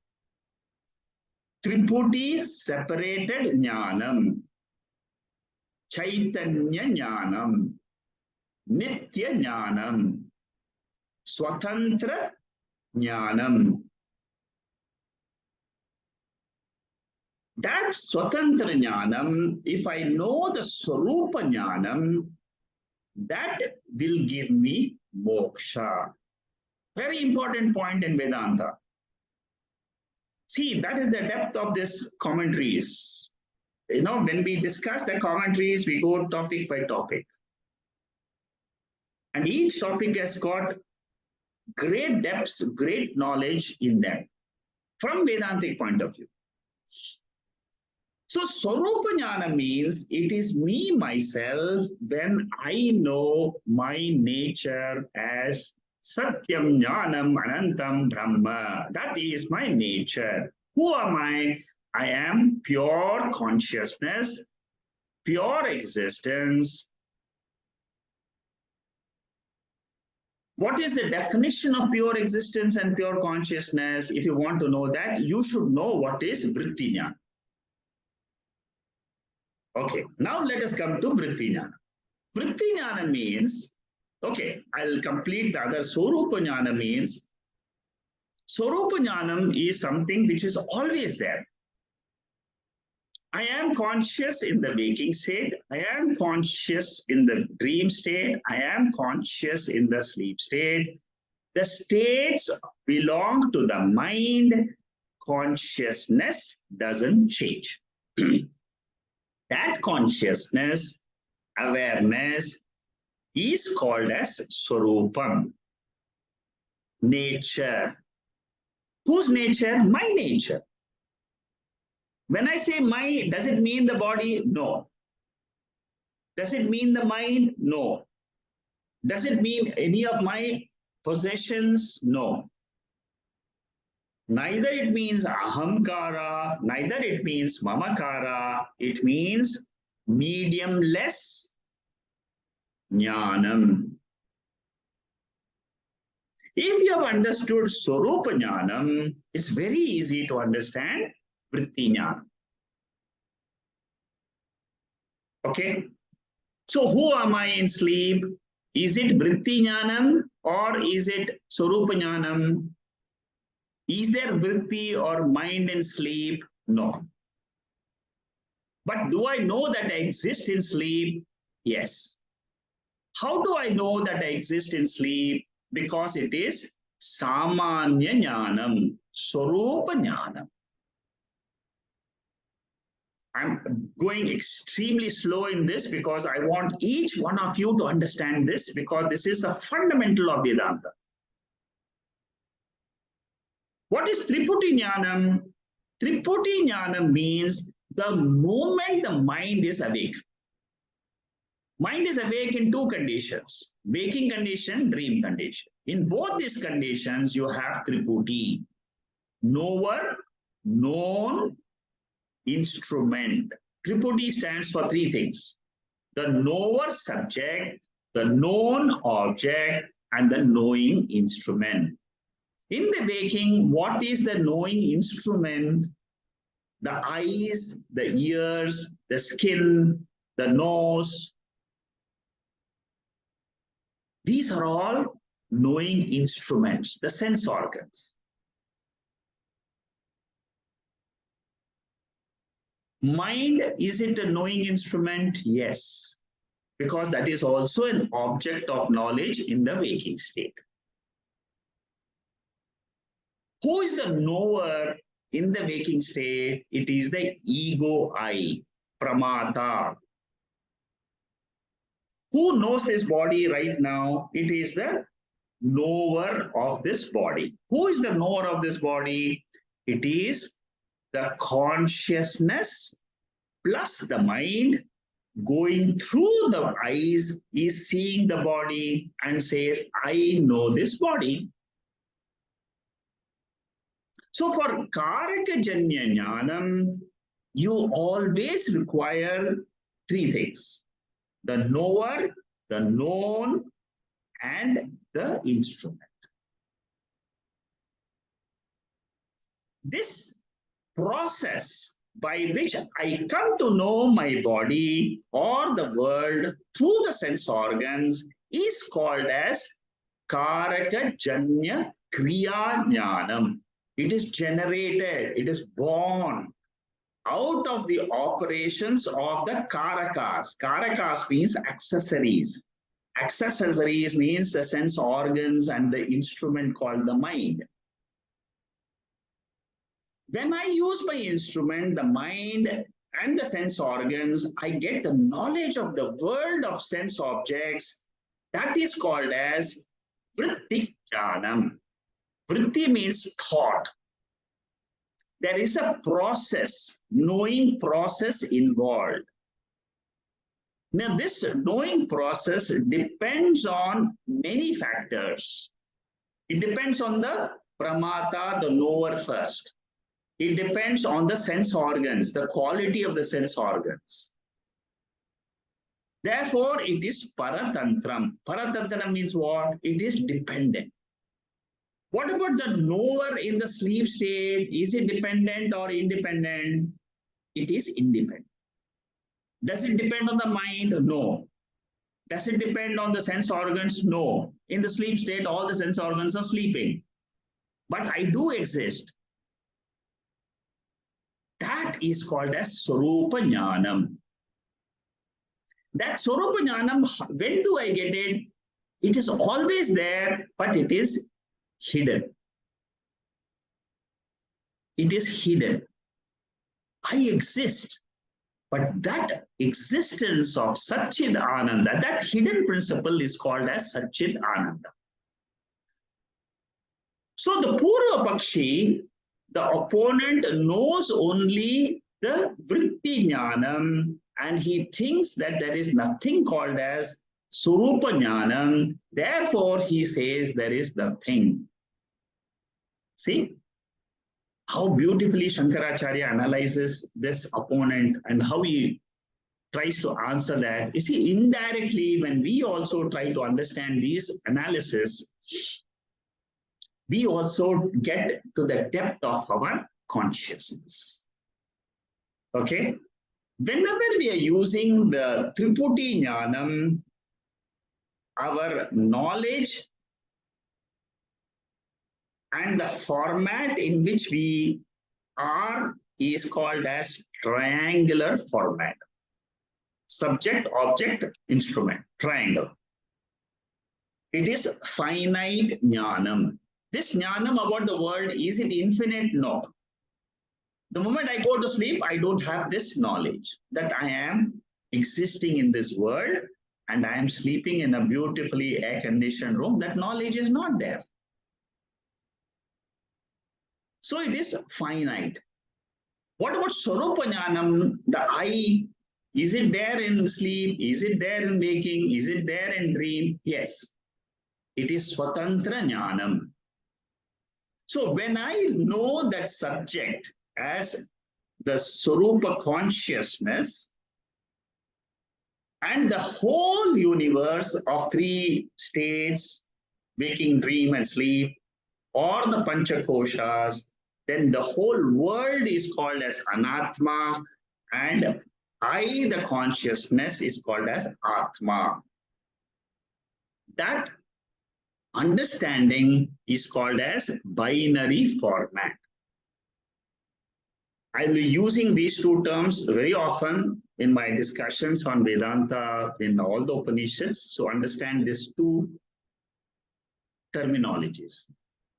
Triputi separated Jnanam. Chaitanya Jnanam. Nitya Jnanam. Swatantra Jnanam. That Swatantra Jnanam, if I know the Swarupa Jnanam, that will give me moksha. Very important point in Vedanta. See, that is the depth of this commentaries. You know, when we discuss the commentaries, we go topic by topic. And each topic has got great depths, great knowledge in them from Vedantic point of view. So Swarupa Jnana means it is me, myself, when I know my nature as Satyam Jnanam Anantam Brahma. That is my nature. Who am I? I am pure consciousness, pure existence. What is the definition of pure existence and pure consciousness? If you want to know that, you should know what is Vritti Jnana. Okay, now let us come to Vritti Jnana. Vritti Jnana means, okay, I'll complete the other. Swarupa Jnana means, Swarupa Jnanam is something which is always there. I am conscious in the waking state. I am conscious in the dream state. I am conscious in the sleep state. The states belong to the mind. Consciousness doesn't change. That consciousness, awareness, is called as Swarupam. Nature. Whose nature? My nature. When I say my, does it mean the body? No. Does it mean the mind? No. Does it mean any of my possessions? No. Neither it means ahamkara, neither it means mamakara. It means medium-less jnanam. If you have understood Swarupa Jnanam, it's very easy to understand Vritti Jnana. Okay? So who am I in sleep? Is it Vritti Jnanam or is it Swarupa Jnanam? Is there Vritti or mind in sleep? No. But do I know that I exist in sleep? Yes. How do I know that I exist in sleep? Because it is Samanya Jnanam, Swarupa Jnanam. I'm going extremely slow in this because I want each one of you to understand this, because this is the fundamental of Vedanta. What is Triputi Jnanam? Triputi Jnanam means the moment the mind is awake. Mind is awake in two conditions, waking condition, dream condition. In both these conditions, you have Triputi, knower, known, instrument. Triputi stands for three things: the knower subject, the known object, and the knowing instrument. In the waking, what is the knowing instrument? The eyes, the ears, the skin, the nose. These are all knowing instruments, the sense organs. Mind, is it a knowing instrument? Yes, because that is also an object of knowledge in the waking state. Who is the knower in the waking state? It is the ego I, pramata. Who knows this body right now? It is the knower of this body. Who is the knower of this body? It is the consciousness plus the mind going through the eyes is seeing the body and says, I know this body. So for Karakajanya Jnanam, you always require three things: the knower, the known, and the instrument. This process by which I come to know my body or the world through the sense organs is called as Karakajanya Kriya Jnanam. It is generated, it is born out of the operations of the Karakas. Karakas means accessories. Accessories means the sense organs and the instrument called the mind. When I use my instrument, the mind and the sense organs, I get the knowledge of the world of sense objects. That is called as Vritti Jnanam. Vritti means thought. There is a process, knowing process involved. Now, this knowing process depends on many factors. It depends on the pramata, the knower first. It depends on the sense organs, the quality of the sense organs. Therefore, it is paratantram. Paratantram means what? It is dependent. What about the knower in the sleep state? Is it dependent or independent? It is independent. Does it depend on the mind? No. Does it depend on the sense organs? No. In the sleep state, all the sense organs are sleeping. But I do exist. That is called as Swarupa Jnanam. That Swarupa Jnanam, when do I get it? It is always there, but it is hidden. It is hidden. I exist, but that existence of Satchid Ananda, that hidden principle is called as Satchid Ananda. So the Purva Pakshi, the opponent, knows only the Vritti Jnanam, and he thinks that there is nothing called as Swarupa Jnanam. Therefore, he says there is nothing. See how beautifully Shankaracharya analyzes this opponent and how he tries to answer that. You see, indirectly, when we also try to understand these analysis, we also get to the depth of our consciousness. Okay? Whenever we are using the Triputi Jnanam, our knowledge and the format in which we are is called as triangular format. Subject, object, instrument, triangle. It is finite Jnanam. This Jnanam about the world, is it infinite? No. The moment I go to sleep, I don't have this knowledge that I am existing in this world and I am sleeping in a beautifully air-conditioned room. That knowledge is not there. So it is finite. What about Swarupa Jnanam, the I? Is it there in sleep? Is it there in waking? Is it there in dream? Yes. It is Swatantra Jnanam. So when I know that subject as the Swarupa consciousness and the whole universe of three states, waking, dream, and sleep, or the Panchakoshas, then the whole world is called as Anatma, and I, the consciousness, is called as Atma. That understanding is called as binary format. I will be using these two terms very often in my discussions on Vedanta in all the Upanishads. So understand these two terminologies,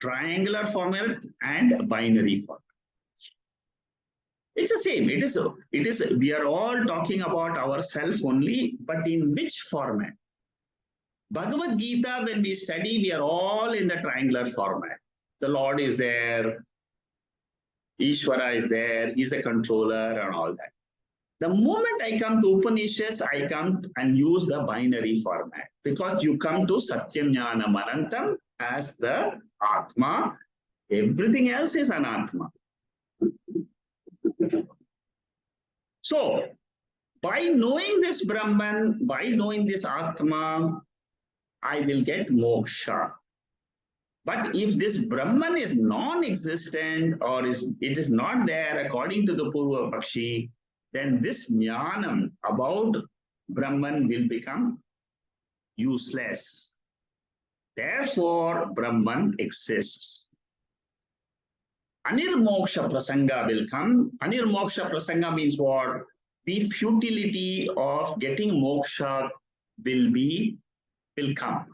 triangular format and binary format. It's the same. We are all talking about ourselves only, but in which format? Bhagavad Gita, when we study, we are all in the triangular format. The Lord is there, Ishvara is there, he's the controller and all that. The moment I come to Upanishads, I come and use the binary format because you come to Satyam Jnanam Anantam as the Atma. Everything else is Anatma. So, by knowing this Brahman, by knowing this Atma, I will get moksha. But if this Brahman is non-existent or it is not there according to the Purva Pakshi, then this jnanam about Brahman will become useless. Therefore, Brahman exists. Anirmoksha prasanga will come. Anirmoksha prasanga means what? The futility of getting moksha will come.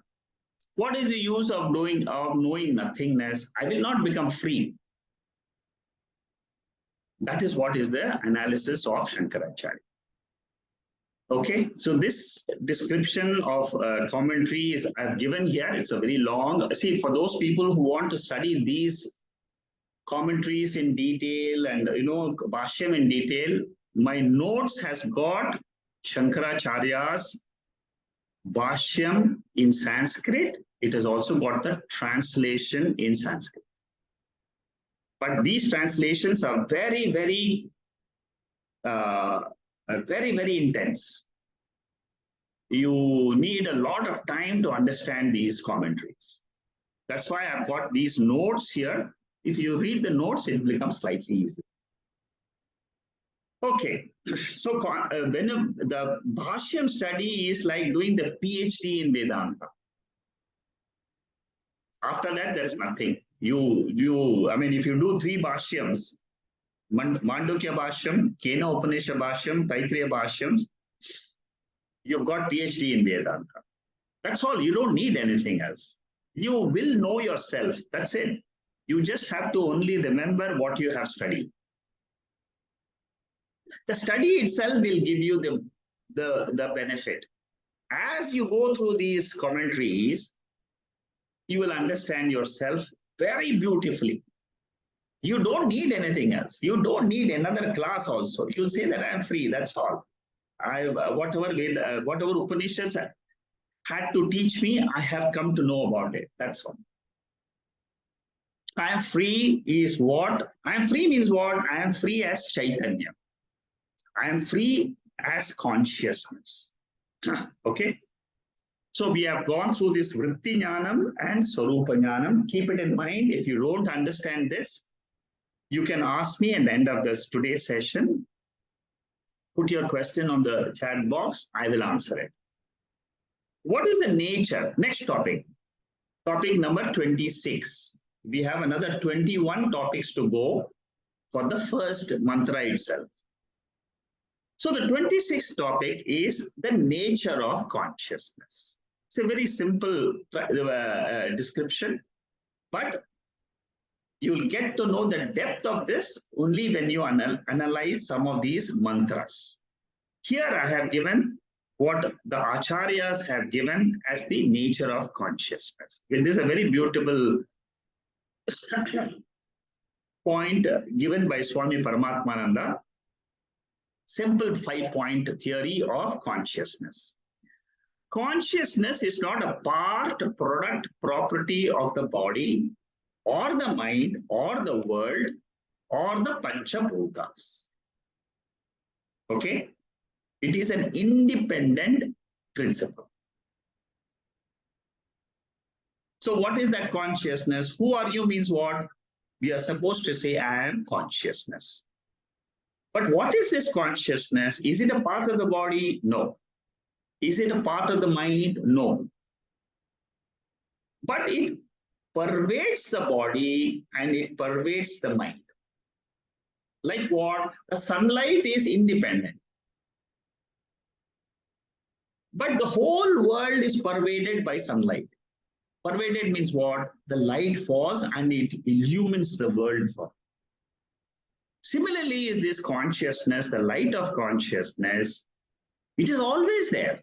What is the use of knowing nothingness? I will not become free. That is what is the analysis of Shankaracharya. Okay, so this description of commentary is I've given here. It's a very long. See, for those people who want to study these commentaries in detail and Bhashyam in detail, my notes has got Shankaracharya's Bhashyam in Sanskrit. It has also got the translation in Sanskrit. But these translations are very, very intense. You need a lot of time to understand these commentaries. That's why I've got these notes here. If you read the notes, it becomes slightly easier. Okay, so when the Bhashyam study is like doing the PhD in Vedanta. After that, there is nothing. I mean, if you do 3 Bhashyams, Mandukya Bhashyam, Kena Upanishad Bhashyam, Taittriya Bhashyam, you've got PhD in Vedanta. That's all. You don't need anything else. You will know yourself. That's it. You just have to only remember what you have studied. The study itself will give you the benefit. As you go through these commentaries, you will understand yourself very beautifully. You don't need anything else. You don't need another class also. You'll say that I am free. That's all. Whatever Upanishads had to teach me, I have come to know about it. That's all. I am free is what? I am free means what? I am free as Chaitanya. I am free as consciousness. Okay? So we have gone through this Vritti Jnanam and Swarupa Jnanam. Keep it in mind. If you don't understand this, you can ask me at the end of this today's session. Put your question on the chat box. I will answer it. What is the nature? Next topic. Topic number 26. We have another 21 topics to go for the first mantra itself. So the 26th topic is the nature of consciousness. It's a very simple description, but you'll get to know the depth of this only when you analyze some of these mantras. Here I have given what the acharyas have given as the nature of consciousness. This is a very beautiful point given by Swami Paramatmananda. Simple 5-point theory of consciousness. Consciousness is not a part, product, property of the body or the mind or the world or the Panchabhutas. Okay? It is an independent principle. So what is that consciousness? Who are you means what? We are supposed to say I am consciousness. But what is this consciousness? Is it a part of the body? No. Is it a part of the mind? No. But it pervades the body and it pervades the mind. Like what? The sunlight is independent. But the whole world is pervaded by sunlight. Pervaded means what? The light falls and it illumines the world. Similarly, is this consciousness, the light of consciousness, it is always there.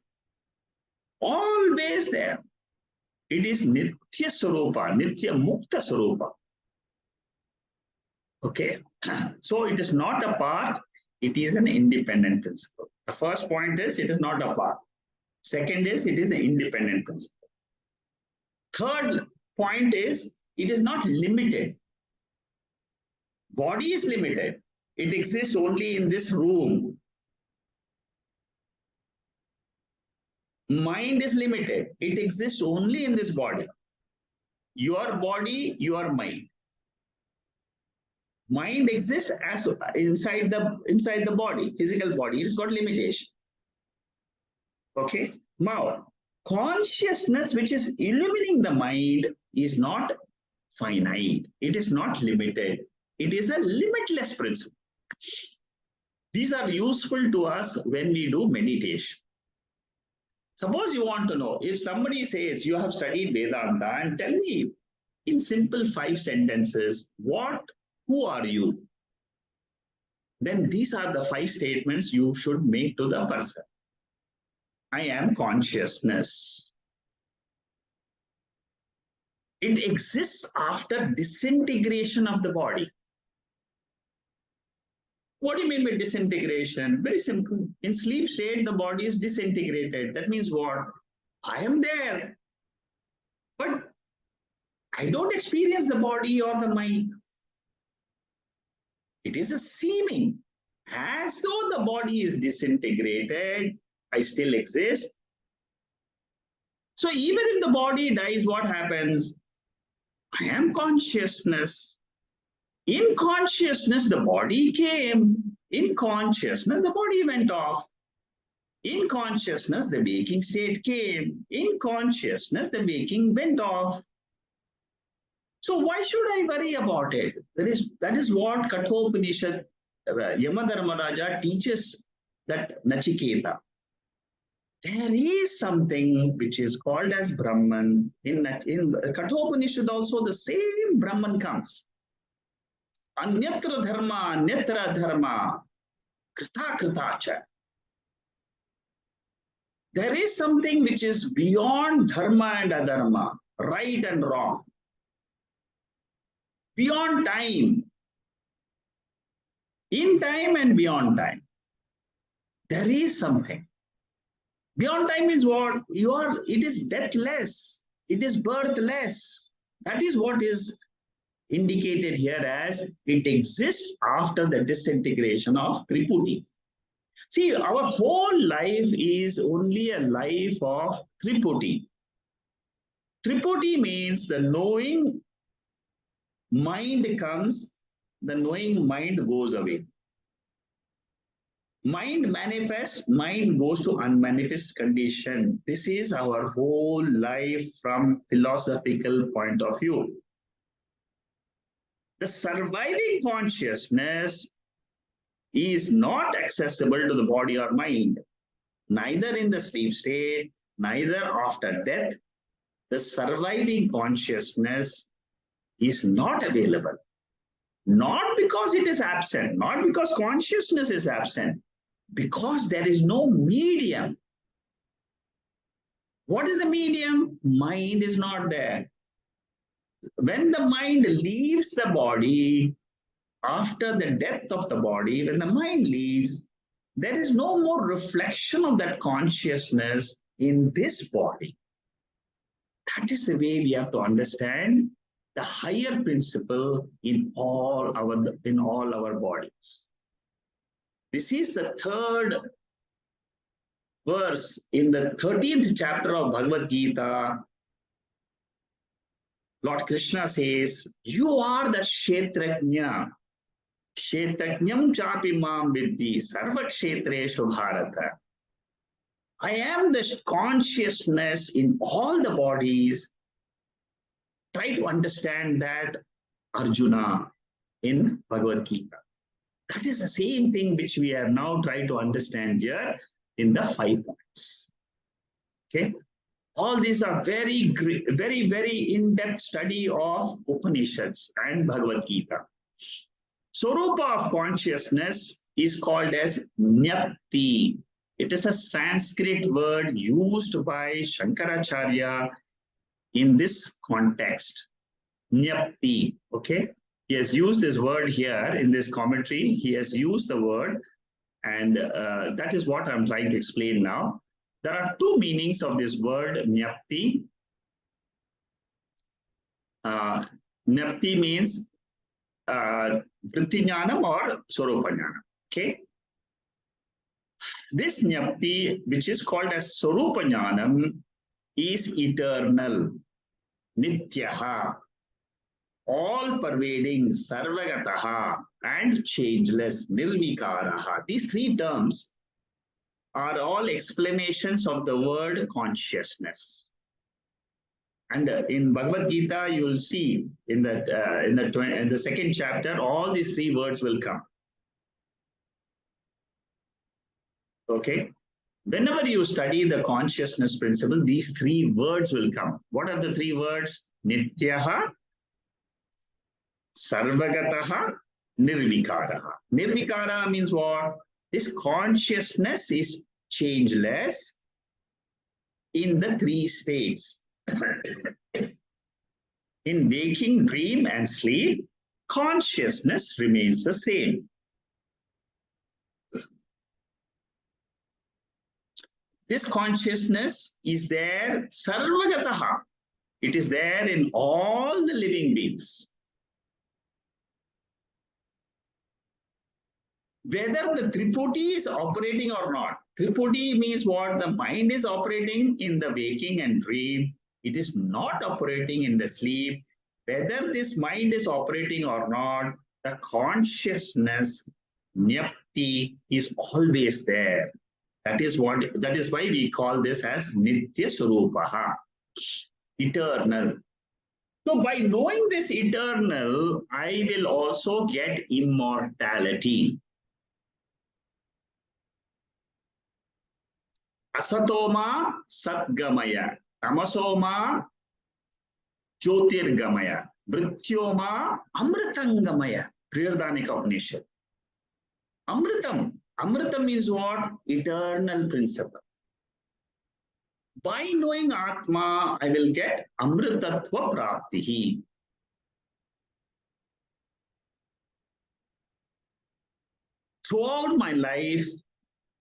Always there. It is Nitya Sarupa, Nitya Mukta Sarupa. Okay. So it is not a part, it is an independent principle. The first point is it is not a part. Second is it is an independent principle. Third point is it is not limited. Body is limited. It exists only in this room. Mind is limited. It exists only in this body. Your body, your mind. Mind exists as inside the body, physical body. It's got limitation. Okay. Now, consciousness which is illuminating the mind is not finite. It is not limited. It is a limitless principle. These are useful to us when we do meditation. Suppose you want to know, if somebody says you have studied Vedanta and tell me in simple 5 sentences, who are you? Then these are the 5 statements you should make to the person. I am consciousness. It exists after disintegration of the body. What do you mean by disintegration? Very simple. In sleep state, the body is disintegrated. That means what? I am there. But I don't experience the body or the mind. It is a seeming. As though the body is disintegrated, I still exist. So even if the body dies, what happens? I am consciousness. In consciousness, the body came. In consciousness, the body went off. In consciousness, the waking state came. In consciousness, the waking went off. So why should I worry about it? That is what Taittriya Upanishad, Yamadharmaraja teaches that Nachiketa. There is something which is called as Brahman. In Taittriya Upanishad also the same Brahman comes. Anyatra dharma, netra dharma, krita kritacha. There is something which is beyond dharma and adharma, right and wrong, beyond time, in time and beyond time. There is something. Beyond time is what? It is deathless, it is birthless. That is what is indicated here as it exists after the disintegration of Triputi. See, our whole life is only a life of Triputi. Triputi means the knowing mind comes, the knowing mind goes away. Mind manifests, mind goes to unmanifest condition. This is our whole life from philosophical point of view. The surviving consciousness is not accessible to the body or mind, neither in the sleep state, neither after death. The surviving consciousness is not available. Not because it is absent, not because consciousness is absent, because there is no medium. What is the medium? Mind is not there. When the mind leaves the body, after the death of the body, when the mind leaves, there is no more reflection of that consciousness in this body. That is the way we have to understand the higher principle in all our bodies. This is the third verse in the 13th chapter of Bhagavad Gita. Lord Krishna says, you are the Kshetrajna. Kshetrajnam chapi mam vidhi sarva kshetreshu bharata. I am the consciousness in all the bodies. Try to understand that, Arjuna, in Bhagavad Gita. That is the same thing which we are now trying to understand here in the 5 points. Okay. All these are very, very in-depth study of Upanishads and Bhagavad Gita. Swarupa of consciousness is called as Jnapti. It is a Sanskrit word used by Shankaracharya in this context. Jnapti, okay? He has used this word here in this commentary. He has used the word, and that is what I'm trying to explain now. There are two meanings of this word, Jnapti. Jnapti means Vrittinyanam or Swarupanyanam. Okay. This Jnapti, which is called as Swarupanyanam, is eternal, Nityaha, all pervading, Sarvagataha, and changeless, Nirvikaraha. These three terms are all explanations of the word consciousness. And in Bhagavad Gita, you will see in the second chapter, all these three words will come. Okay. Whenever you study the consciousness principle, these three words will come. What are the three words? Nityaha, Sarvagataha, Nirvikaraha. Nirvikara means what? This consciousness is changeless in the three states. In waking, dream, and sleep, consciousness remains the same. This consciousness is there, sarvagataha. It is there in all the living beings. Whether the Triputi is operating or not. Triputi means what? The mind is operating in the waking and dream. It is not operating in the sleep. Whether this mind is operating or not, the consciousness, Jnapti, is always there. That is why we call this as Nitya Swarupaha, eternal. So by knowing this eternal, I will also get immortality. Asatoma Satgamaya, Tamasoma Jyotirgamaya, Mrityoma Amritangamaya, Priyardanika Upanishad. Amritam. Amritam means what? Eternal principle. By knowing Atma, I will get Amritatva Praptihi. Throughout my life,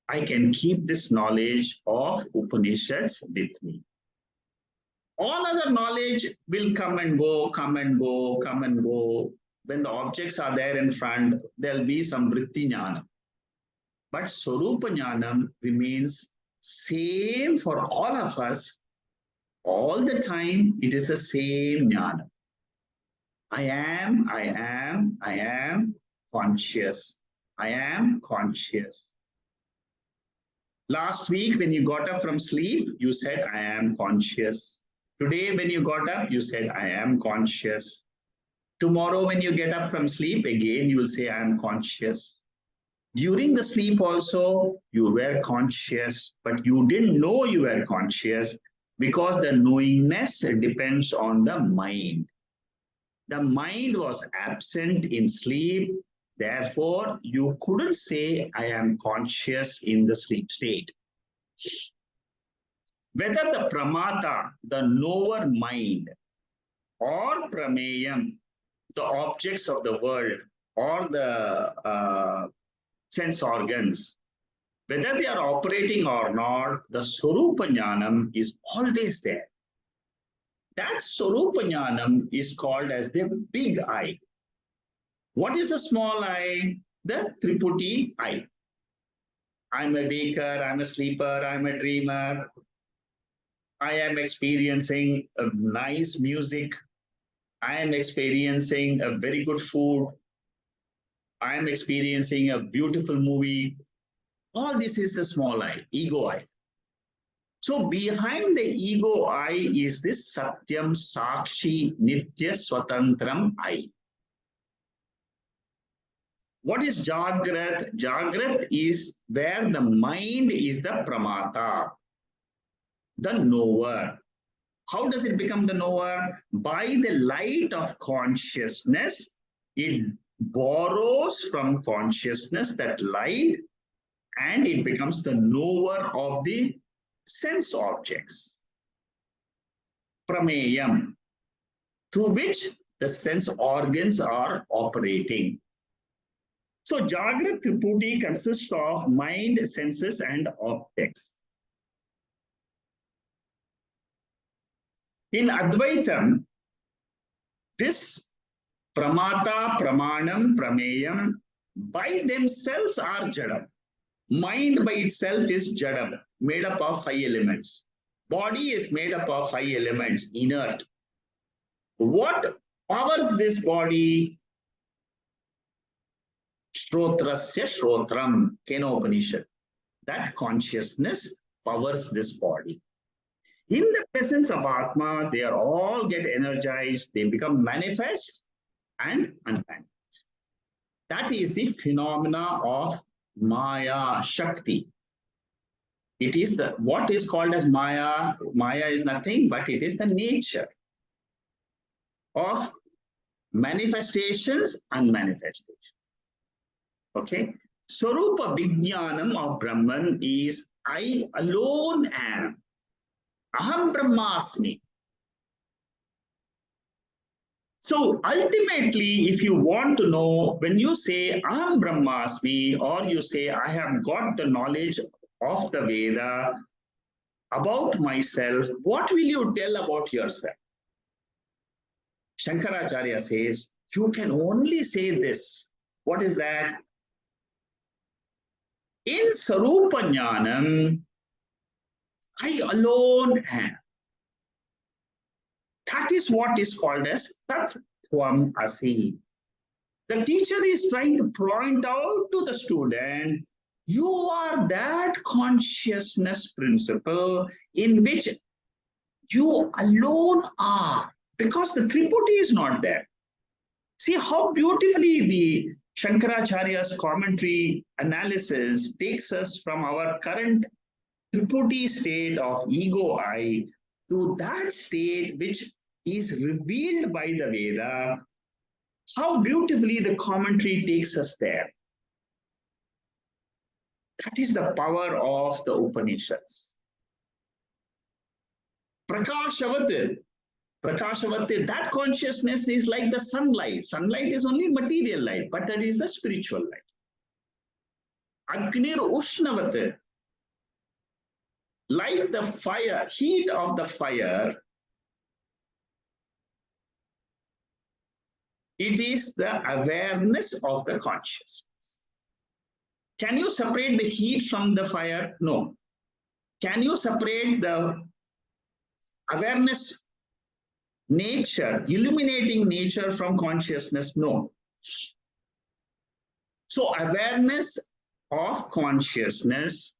I can keep this knowledge of Upanishads with me. All other knowledge will come and go, come and go, come and go. When the objects are there in front, there'll be some vritti jnana. But Swarupa Jnanam remains same for all of us. All the time, it is the same jnana. I am conscious. I am conscious. Last week, when you got up from sleep, you said, I am conscious. Today, when you got up, you said, I am conscious. Tomorrow, when you get up from sleep, again, you will say, I am conscious. During the sleep also, you were conscious, but you didn't know you were conscious because the knowingness depends on the mind. The mind was absent in sleep. Therefore, you couldn't say, I am conscious in the sleep state. Whether the pramata, the knower mind, or prameyam, the objects of the world, or the sense organs, whether they are operating or not, the Swarupa Jnanam is always there. That Swarupa Jnanam is called as the big I. What is the small I? The Triputi I. I'm a waker, I'm a sleeper, I'm a dreamer. I am experiencing a nice music. I am experiencing a very good food. I am experiencing a beautiful movie. All this is the small I, ego I. So behind the ego I is this Satyam Sakshi Nitya Swatantram I. What is Jagrat? Jagrat is where the mind is the Pramata, the knower. How does it become the knower? By the light of consciousness, it borrows from consciousness that light and it becomes the knower of the sense objects. Prameyam, through which the sense organs are operating. So Jagrat Triputi consists of mind, senses, and objects. In Advaitam, this Pramata, Pramanam, Prameyam by themselves are Jadam. Mind by itself is Jadam, made up of 5 elements. Body is made up of 5 elements, inert. What powers this body? Shrotrasya Shrotram, Kena Upanishad. That consciousness powers this body. In the presence of Atma, they are all get energized, they become manifest and unmanifest. That is the phenomena of Maya Shakti. It is the what is called as Maya. Maya is nothing but it is the nature of manifestations and manifestation. Okay. Swarupa Vijnanam of Brahman is I alone am. Aham Brahmasmi. So ultimately, if you want to know, when you say Aham Brahmasmi, or you say I have got the knowledge of the Veda about myself, what will you tell about yourself? Shankaracharya says, you can only say this. What is that? In Sarupa Jnanam, I alone am. That is what is called as Tat Tvam Asi. The teacher is trying to point out to the student, you are that consciousness principle in which you alone are, because the Triputi is not there. See how beautifully the Shankaracharya's commentary analysis takes us from our current Triputi state of ego I to that state which is revealed by the Veda. How beautifully the commentary takes us there. That is the power of the Upanishads. Prakashavat, that consciousness is like the sunlight. Sunlight is only material light, but that is the spiritual light. Agnir Ushnavat, like the fire, heat of the fire, it is the awareness of the consciousness. Can you separate the heat from the fire? No. Can you separate the awareness, nature, illuminating nature from consciousness? No. So awareness of consciousness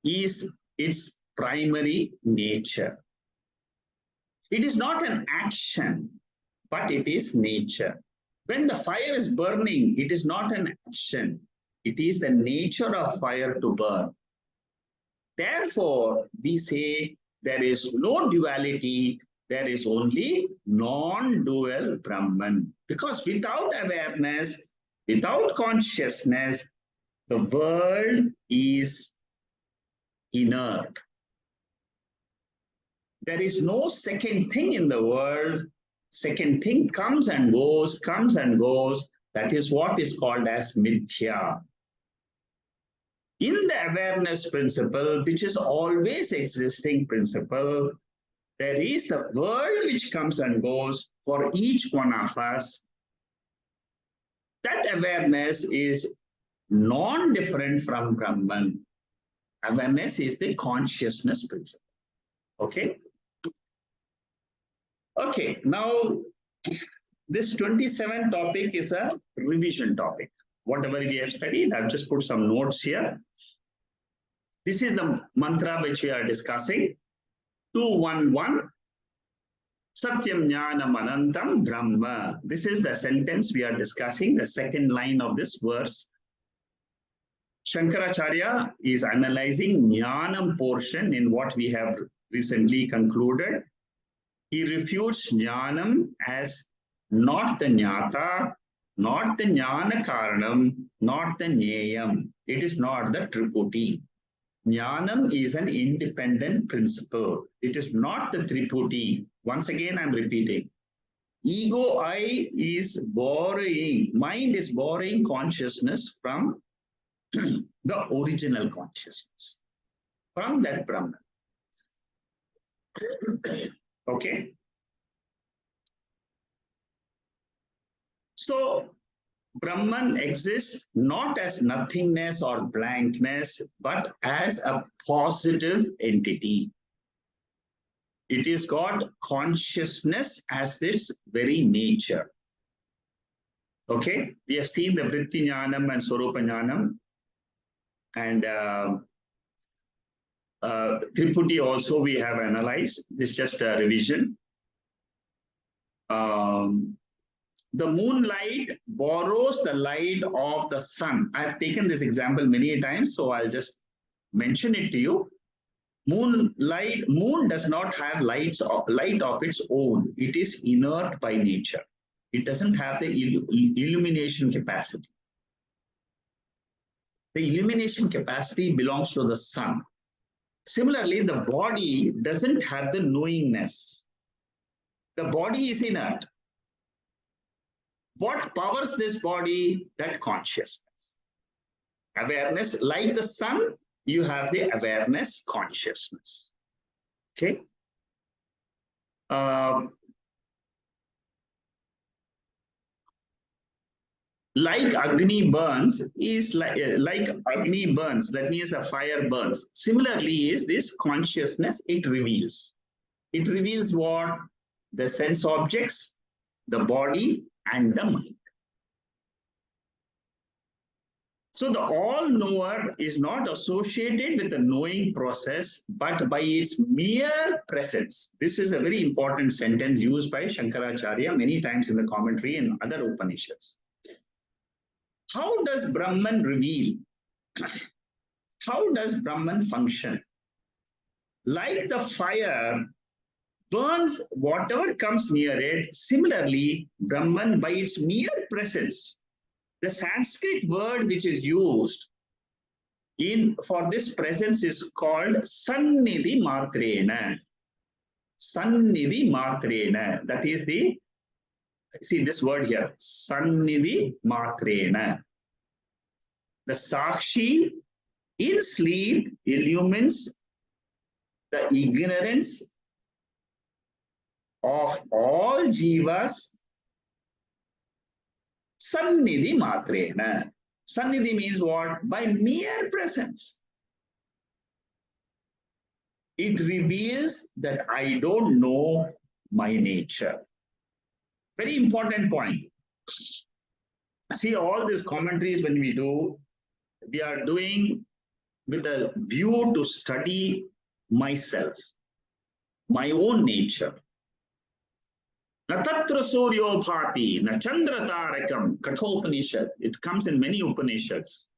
is its primary nature. It is not an action, but it is nature. When the fire is burning, it is not an action. It is the nature of fire to burn. Therefore, we say there is no duality, there is only non-dual Brahman. Because without awareness, without consciousness, the world is inert. There is no second thing in the world. Second thing comes and goes, comes and goes. That is what is called as mithya. In the awareness principle, which is always existing principle, there is a world which comes and goes for each one of us. That awareness is non-different from Brahman. Awareness is the consciousness principle. Okay? Okay, now This 27 topic is a revision topic. Whatever we have studied, I've just put some notes here. This is the mantra which we are discussing. 211 Satyam Jnanam Anantam Brahma. This is the sentence we are discussing, the second line of this verse. Shankaracharya is analyzing Jnanam portion in what we have recently concluded. He refutes Jnanam as not the Jnata, not the Jnana Karanam, not the Jneyam. It is not the Triputi. Jnanam is an independent principle. It is not the Triputi. Once again, I'm repeating. Ego I is borrowing, mind is borrowing consciousness from the original consciousness, from that Brahman. Okay. So, Brahman exists not as nothingness or blankness, but as a positive entity. It is got consciousness as its very nature. Okay, we have seen the Vritti Jnanam and Swarupa Jnanam, and Triputi also we have analyzed. This is just a revision. The moonlight borrows the light of the sun. I have taken this example many times, so I'll just mention it to you. Moon does not have light of its own. It is inert by nature. It doesn't have the illumination capacity. The illumination capacity belongs to the sun. Similarly, the body doesn't have the knowingness. The body is inert. What powers this body? That consciousness. Awareness, like the sun, you have the awareness consciousness. Okay. Like Agni burns is like Agni burns, that means the fire burns. Similarly is this consciousness, it reveals. It reveals what? The sense objects, the body, and the mind. So the all-knower is not associated with the knowing process, but by its mere presence. This is a very important sentence used by Shankaracharya many times in the commentary and other Upanishads. How does Brahman reveal? How does Brahman function? Like the fire burns whatever comes near it, similarly, Brahman by its mere presence. The Sanskrit word which is used for this presence is called Sannidhi Matrena. Sannidhi Matrena. That is see this word here, Sannidhi Matrena. The Sakshi in sleep illumines the ignorance of all jivas. Sannidhi Matrena. Sannidhi means what? By mere presence. It reveals that I don't know my nature. Very important point. See, all these commentaries when we do, we are doing with a view to study myself, my own nature. Na tatra suryo bhati, na chandra tarakam, Kathopanishad. It comes in many Upanishads.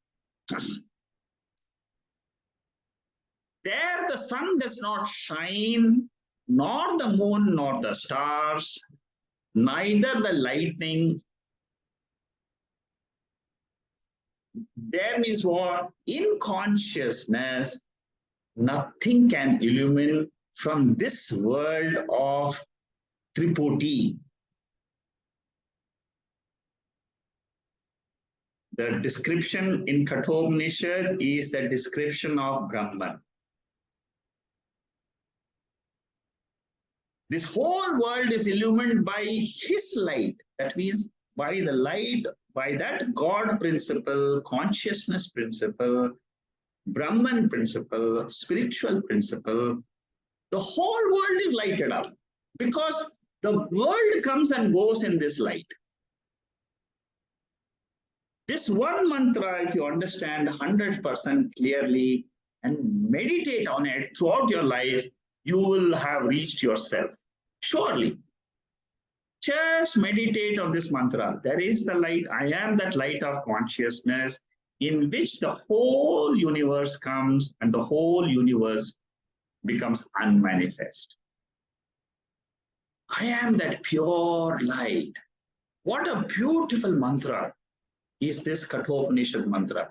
There the sun does not shine, nor the moon, nor the stars, neither the lightning. There means what? In consciousness, nothing can illumine from this world of Triputi. The description in Kathopanishad is the description of Brahman. This whole world is illumined by his light. That means by the light, by that God principle, consciousness principle, Brahman principle, spiritual principle, the whole world is lighted up. Because The world comes and goes in this light. This one mantra, if you understand 100% clearly and meditate on it throughout your life, you will have reached yourself. Surely. Just meditate on this mantra. There is the light. I am that light of consciousness in which the whole universe comes and the whole universe becomes unmanifest. I am that pure light. What a beautiful mantra is this Kathopanishad mantra.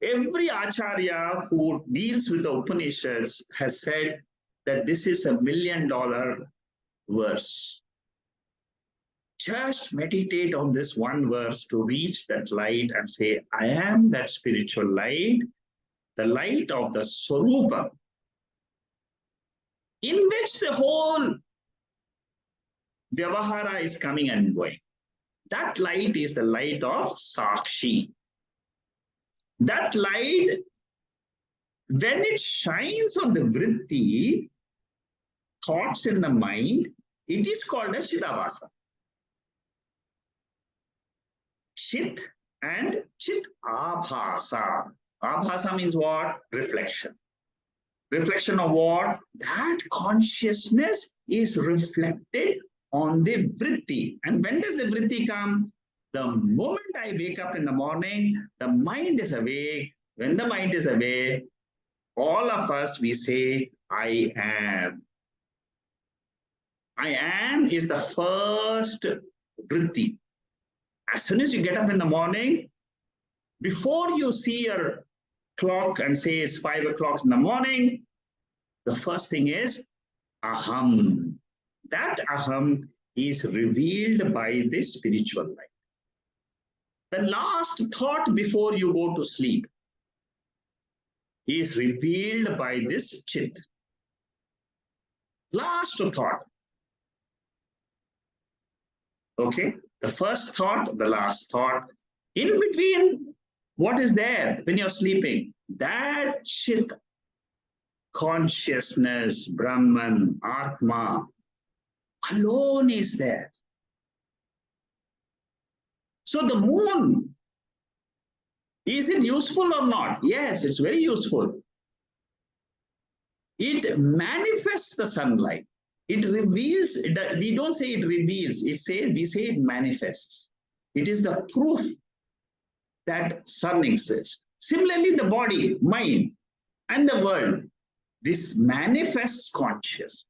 Every Acharya who deals with the Upanishads has said that this is $1 million verse. Just meditate on this one verse to reach that light and say, I am that spiritual light, the light of the Swarupa, in which the whole Vyavahara is coming and going. That light is the light of Sakshi. That light, when it shines on the vritti, thoughts in the mind, it is called a Chidavasa. Chit and Chit Abhasa. Abhasa means what? Reflection. Reflection of what? That consciousness is reflected on the vritti. And when does the vritti come? The moment I wake up in the morning, the mind is awake. When the mind is awake, all of us, we say, I am. I am is the first vritti. As soon as you get up in the morning, before you see your clock and say it's 5 o'clock in the morning, the first thing is aham. That aham is revealed by this spiritual light. The last thought before you go to sleep is revealed by this chit. Last thought. Okay? The first thought, the last thought. In between, what is there when you're sleeping? That chit, consciousness, Brahman, Atma, alone is there. So the moon, is it useful or not? Yes, it's very useful. It manifests the sunlight. It reveals, we don't say it reveals, we say it manifests. It is the proof that sun exists. Similarly, the body, mind, and the world, this manifests consciousness.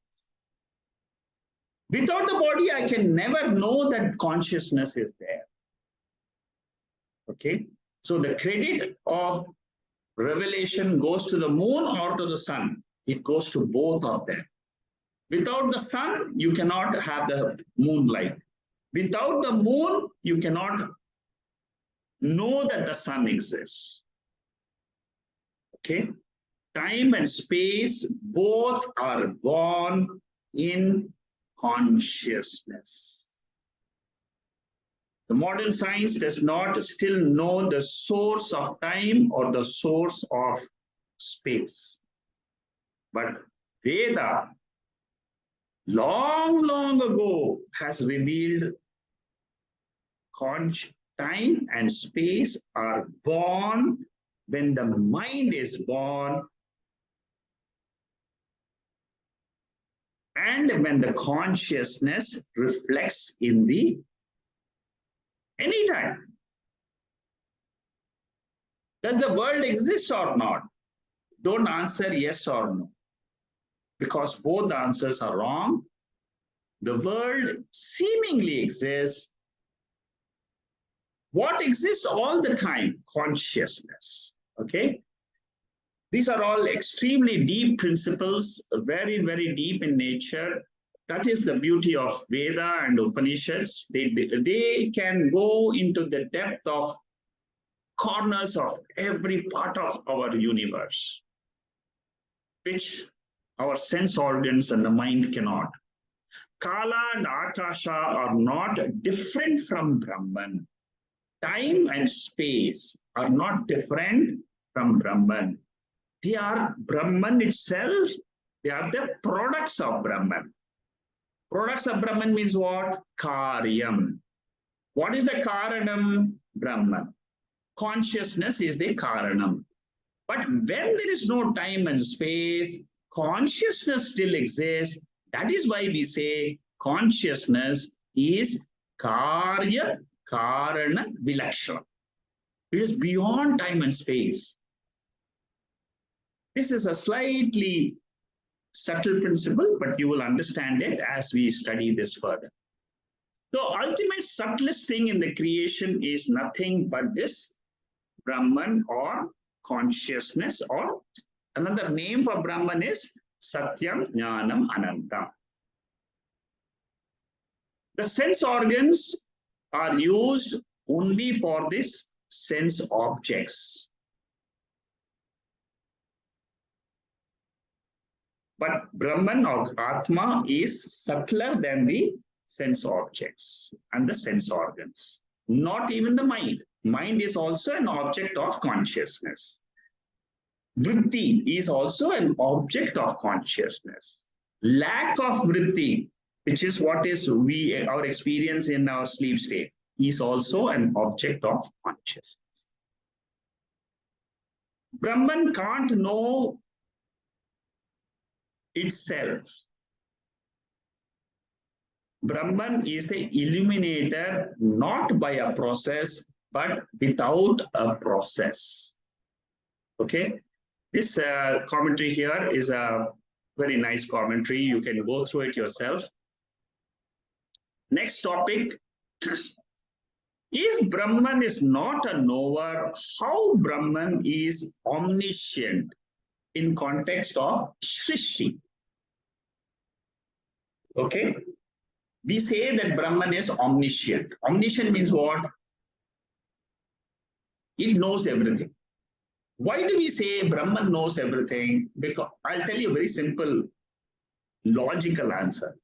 Without the body, I can never know that consciousness is there. Okay? So the credit of revelation goes to the moon or to the sun. It goes to both of them. Without the sun, you cannot have the moonlight. Without the moon, you cannot know that the sun exists. Okay? Time and space, both are born in consciousness. The modern science does not still know the source of time or the source of space. But Veda, long ago, has revealed time and space are born when the mind is born and when the consciousness reflects in the anytime. Does the world exist or not? Don't answer yes or no, because both answers are wrong. The world seemingly exists. What exists all the time? Consciousness. Okay? These are all extremely deep principles, very deep in nature. That is the beauty of Veda and Upanishads. They can go into the depth of corners of every part of our universe, which our sense organs and the mind cannot. Kala and Akasha are not different from Brahman. Time and space are not different from Brahman. They are Brahman itself. They are the products of Brahman. Products of Brahman means what? Karyam. What is the Karanam? Brahman. Consciousness is the Karanam. But when there is no time and space, consciousness still exists. That is why we say consciousness is Karya Karana Vilakshana. It is beyond time and space. This is a slightly subtle principle, but you will understand it as we study this further. The ultimate subtlest thing in the creation is nothing but this Brahman or consciousness, or another name for Brahman is Satyam Jnanam Anantam. The sense organs are used only for this sense objects. But Brahman or Atma is subtler than the sense objects and the sense organs. Not even the mind. Mind is also an object of consciousness. Vritti is also an object of consciousness. Lack of vritti, which is what is our experience in our sleep state, is also an object of consciousness. Brahman can't know itself. Brahman is the illuminator, not by a process, but without a process. Okay, this commentary here is a very nice commentary. You can go through it yourself. Next topic. If Brahman is not a knower, how Brahman is omniscient in context of Srishti? Okay, we say that Brahman is omniscient. Omniscient means what? It knows everything. Why do we say Brahman knows everything? Because I'll tell you a very simple, logical answer.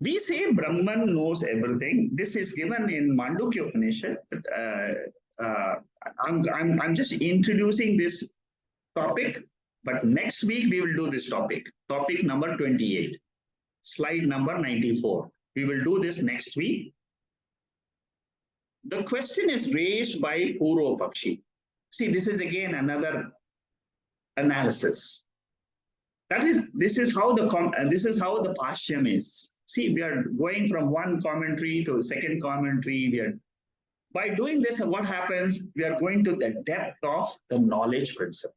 We say Brahman knows everything. This is given in Mandukya Upanishad. I'm just introducing this topic, but next week we will do this topic. Topic number 28, slide number 94. We will do this next week. The question is raised by Purva Pakshi. See, this is again another analysis. This is how the Pashyam is. See, we are going from one commentary to the second commentary. By doing this, what happens? We are going to the depth of the knowledge principle.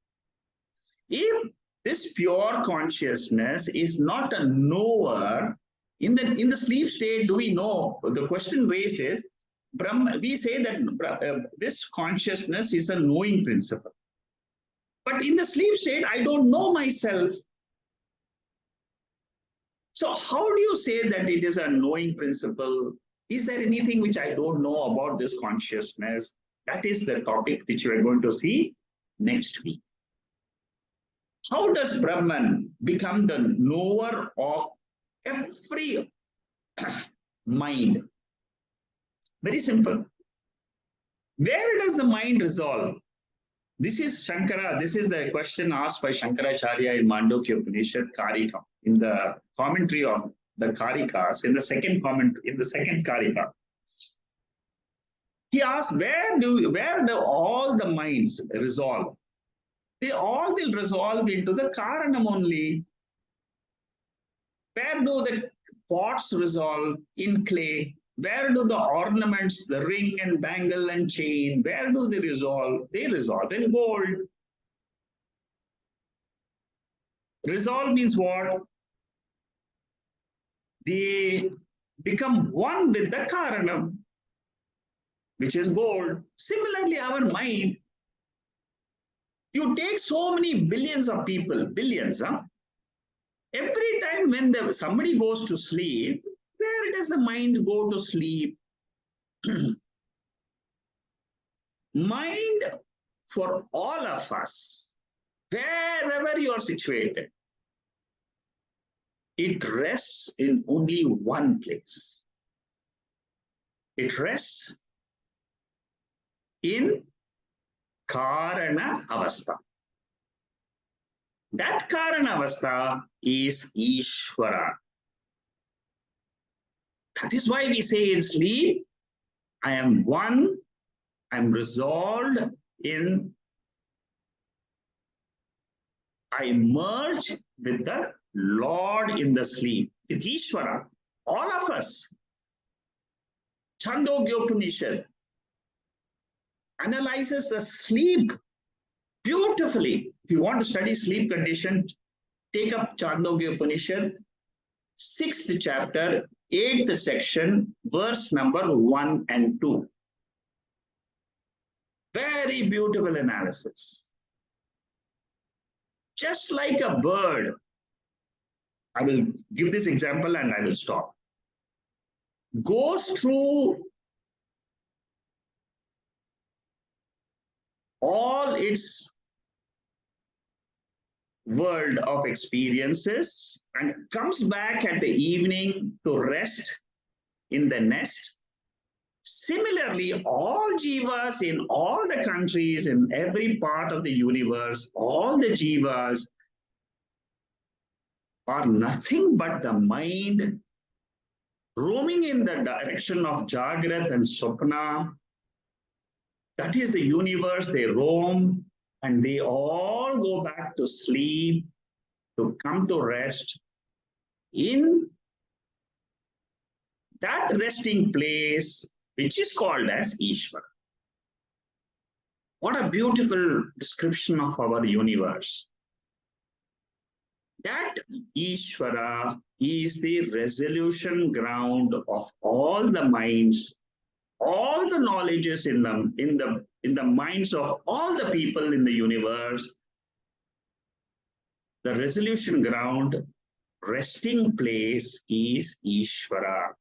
If this pure consciousness is not a knower, in the sleep state, do we know? The question raised is, we say that this consciousness is a knowing principle. But in the sleep state, I don't know myself. So how do you say that it is a knowing principle? Is there anything which I don't know about this consciousness? That is the topic which we are going to see next week. How does Brahman become the knower of every mind? Very simple. Where does the mind resolve? This is Shankara. This is the question asked by Shankaracharya in Mandukya Upanishad Karika, in the commentary of the Karikas, in the second Karika. He asks, where do all the minds resolve? They all will resolve into the Karanam only. Where do the pots resolve? In clay. Where do the ornaments, the ring and bangle and chain, where do they resolve? They resolve in gold. Resolve means what? They become one with the Karanam, which is gold. Similarly, our mind, you take so many billions of people, billions, huh? Every time when somebody goes to sleep, where does the mind go to sleep? Mind for all of us, wherever you are situated, it rests in only one place. It rests in Karana Avastha. That Karana Avastha is Ishvara. That is why we say in sleep, I am one, I am resolved in, I merge with the Lord in the sleep, with Ishvara, all of us. Chandogya Upanishad analyzes the sleep beautifully. If you want to study sleep condition, take up Chandogya Upanishad, 6th chapter, 8th section, verse number 1 and 2. Very beautiful analysis. Just like a bird, I will give this example and I will stop, goes through all its world of experiences and comes back at the evening to rest in the nest. Similarly, all jivas in all the countries, in every part of the universe, all the jivas are nothing but the mind roaming in the direction of Jagrat and Swapna. That is the universe. They roam and they all go back to sleep, to come to rest in that resting place, which is called as Ishvara. What a beautiful description of our universe. That Ishvara is the resolution ground of all the minds, all the knowledges in the minds of all the people in the universe. The resolution ground, resting place is Ishvara.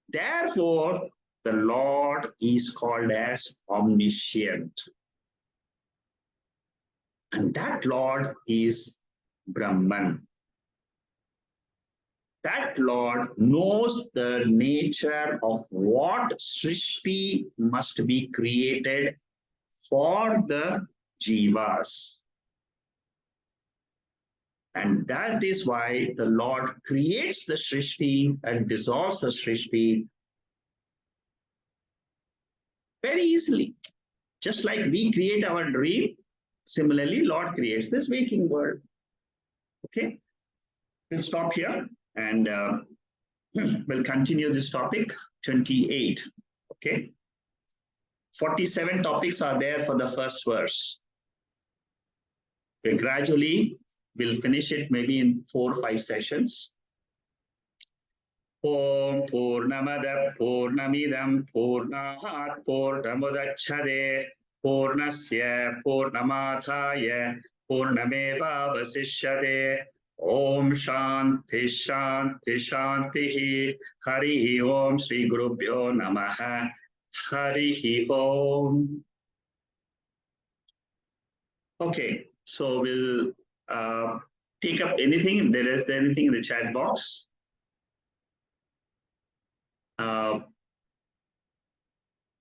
Therefore, the Lord is called as omniscient. And that Lord is Brahman. That Lord knows the nature of what Srishti must be created for the jivas. And that is why the Lord creates the Srishti and dissolves the Srishti very easily. Just like we create our dream, similarly, Lord creates this waking world. Okay, we'll stop here and we'll continue this topic 28. Okay, 47 topics are there for the first verse. We gradually will finish it maybe in 4 or 5 sessions. Om Purnamada Purnamidam Purnahat Purnamudachade Purnasya Purnamathaya Purnameva Vasishyade. Om Shanti Shanti Shanti Hari Om Sri Gurubhyo Namaha Hari Om. Okay, so we'll take up anything if there is anything in the chat box.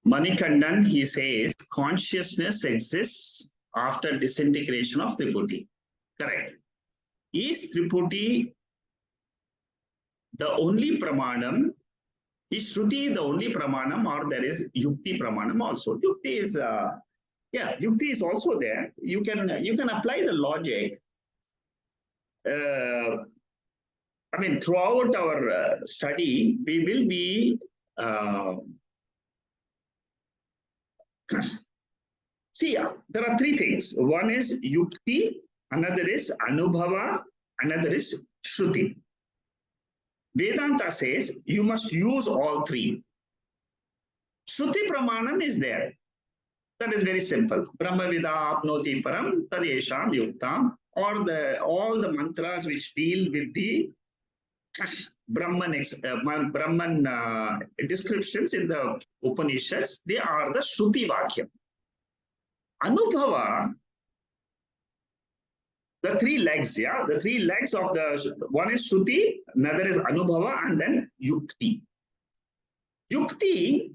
Manikandan, he says, consciousness exists after disintegration of Tripuri. Correct. Is Tripuri the only pramanam? Is Shruti the only pramanam, or there is Yukti pramanam also? Yukti is, Yukti is also there. You can apply the logic. I mean, throughout our study, we will be see, there are 3 things. One is Yukti, another is Anubhava, another is Shruti. Vedanta says you must use all 3. Shruti Pramanam is there. That is very simple. Brahma Vida Apnoti Param Tadesham Yuktam, or all the mantras which deal with the Brahman descriptions in the Upanishads, they are the Shruti Vakyam. Anubhava, the 3 legs, the 3 legs of one is Shruti, another is Anubhava, and then Yukti. Yukti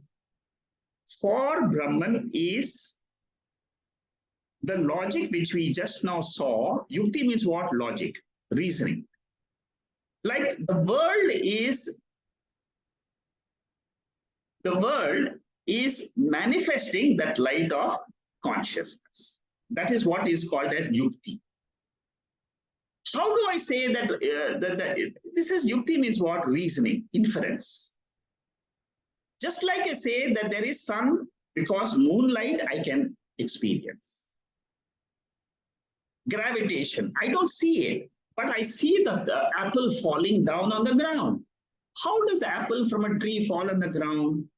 for Brahman is the logic which we just now saw. Yukti means what? Logic, reasoning. Like the world is the world is manifesting that light of consciousness. That is what is called as yukti. How do I say that, this is yukti means what? Reasoning, inference. Just like I say that there is sun because moonlight I can experience. Gravitation, I don't see it, but I see the apple falling down on the ground. How does the apple from a tree fall on the ground?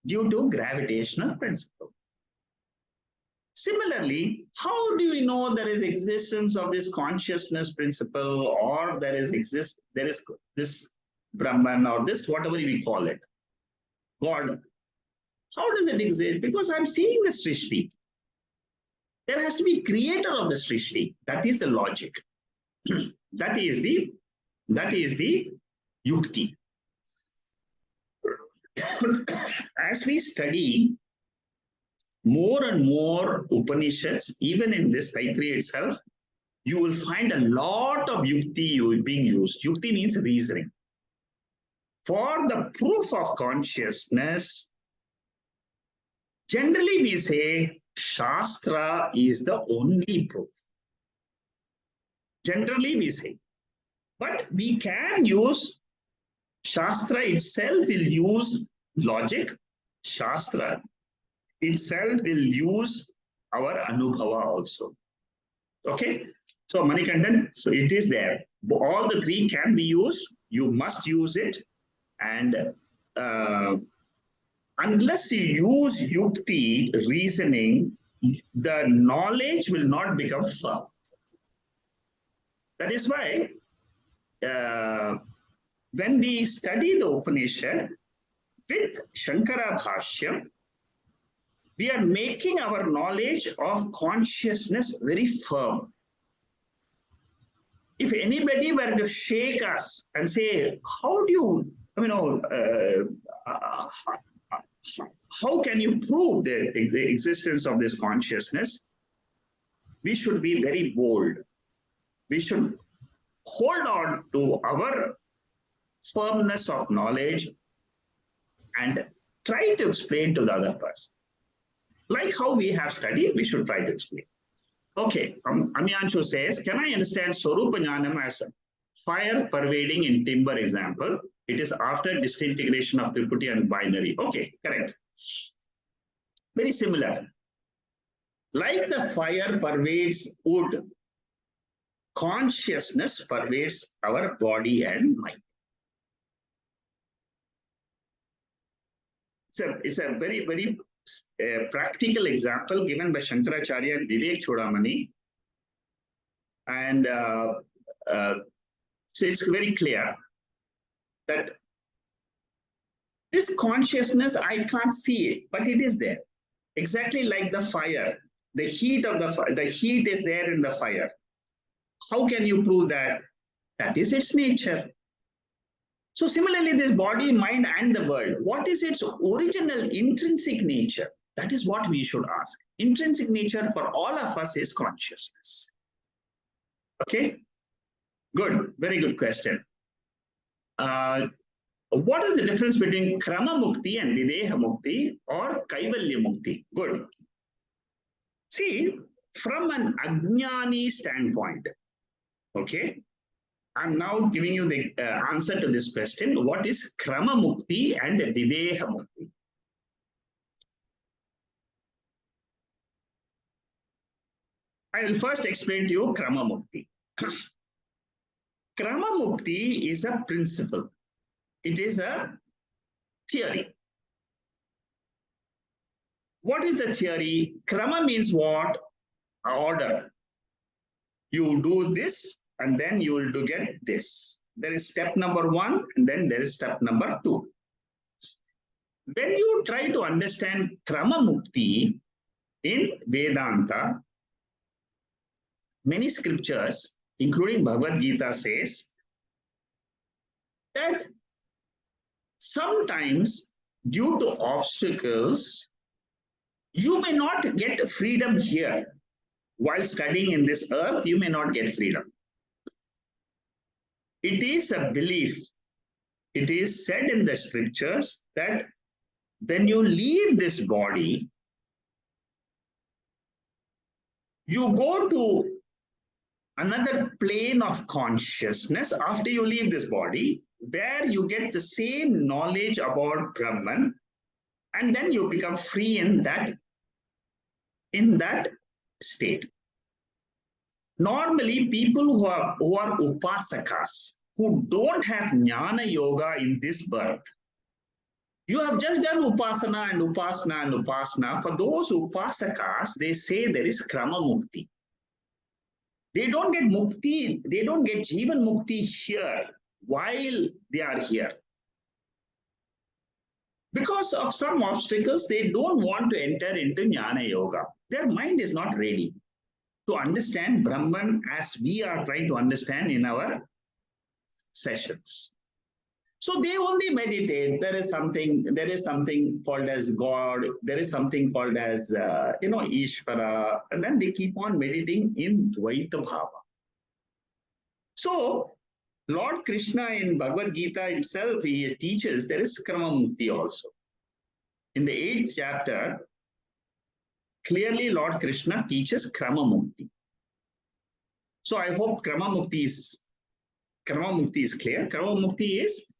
Due to gravitational principle. Similarly, how do we know there is existence of this consciousness principle, or there is this Brahman, or this whatever we call it, God? How does it exist? Because I'm seeing the Srishti. There has to be creator of the Srishti. That is the logic. that is the yukti. As we study more and more Upanishads, even in this Taittriya itself, you will find a lot of yukti being used. Yukti means reasoning. For the proof of consciousness, generally we say Shastra is the only proof. Generally we say. But we can use, Shastra itself will use logic. Shastra itself will use our Anubhava also. Okay? So Manikandan, so it is there. All the three can be used. You must use it. And unless you use yukti, reasoning, the knowledge will not become firm. That is why when we study the Upanishad with Shankara Bhashyam, we are making our knowledge of consciousness very firm. If anybody were to shake us and say, how do you, how can you prove the existence of this consciousness? We should be very bold. We should hold on to our firmness of knowledge and try to explain to the other person. Like how we have studied, we should try to explain. Okay, Amyanshu says, can I understand Swarupa Jnanam as fire pervading in timber example? It is after disintegration of Triputty and binary. Okay, correct. Very similar. Like the fire pervades wood, consciousness pervades our body and mind. It's a very, very practical example given by Shankaracharya and Vivek Chodamani. And so it's very clear that this consciousness, I can't see it, but it is there. Exactly like the fire. The heat of the heat is there in the fire. How can you prove that? That is its nature. So similarly, this body, mind, and the world, what is its original intrinsic nature? That is what we should ask. Intrinsic nature for all of us is consciousness. Okay? Good. Very good question. What is the difference between Krama Mukti and Videha Mukti or Kaivalya Mukti? Good. See, from an Ajnani standpoint, okay, I'm now giving you the answer to this question. What is Krama Mukti and Videha Mukti? I will first explain to you Krama Mukti. Krama Mukti is a principle. It is a theory. What is the theory? Krama means what? Order. You do this and then you will get this. There is step number 1 and then there is step number 2. When you try to understand Krama Mukti in Vedanta, many scriptures, including Bhagavad Gita, says that sometimes due to obstacles, you may not get freedom here. While studying in this earth, you may not get freedom. It is a belief. It is said in the scriptures that when you leave this body, you go to another plane of consciousness after you leave this body, where you get the same knowledge about Brahman, and then you become free in that state. Normally, people who are upasakas, who don't have jnana yoga in this birth, you have just done upasana and upasana and upasana. For those upasakas, they say there is krama mukti. They don't get mukti, they don't get jivan mukti here while they are here. Because of some obstacles, they don't want to enter into jnana yoga. Their mind is not ready to understand Brahman as we are trying to understand in our sessions. So they only meditate. There is something called as God. There is something called as Ishvara, and then they keep on meditating in Dvaita Bhava. So Lord Krishna in Bhagavad Gita himself, he teaches there is Krama Mukti also. In the 8th chapter, clearly Lord Krishna teaches Krama Mukti. So I hope Krama Mukti is clear. Krama Mukti is,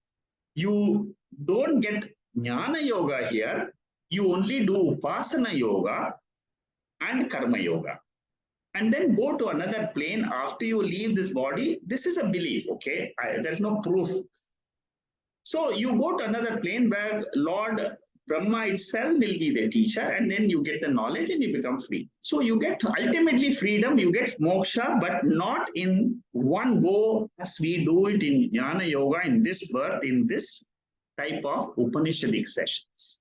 you don't get Jnana Yoga here, you only do Upasana Yoga and Karma Yoga. And then go to another plane after you leave this body. This is a belief, okay? There's no proof. So you go to another plane where Lord Brahma itself will be the teacher, and then you get the knowledge and you become free. So you get ultimately freedom, you get moksha, but not in one go as we do it in Jnana Yoga, in this birth, in this type of Upanishadic sessions.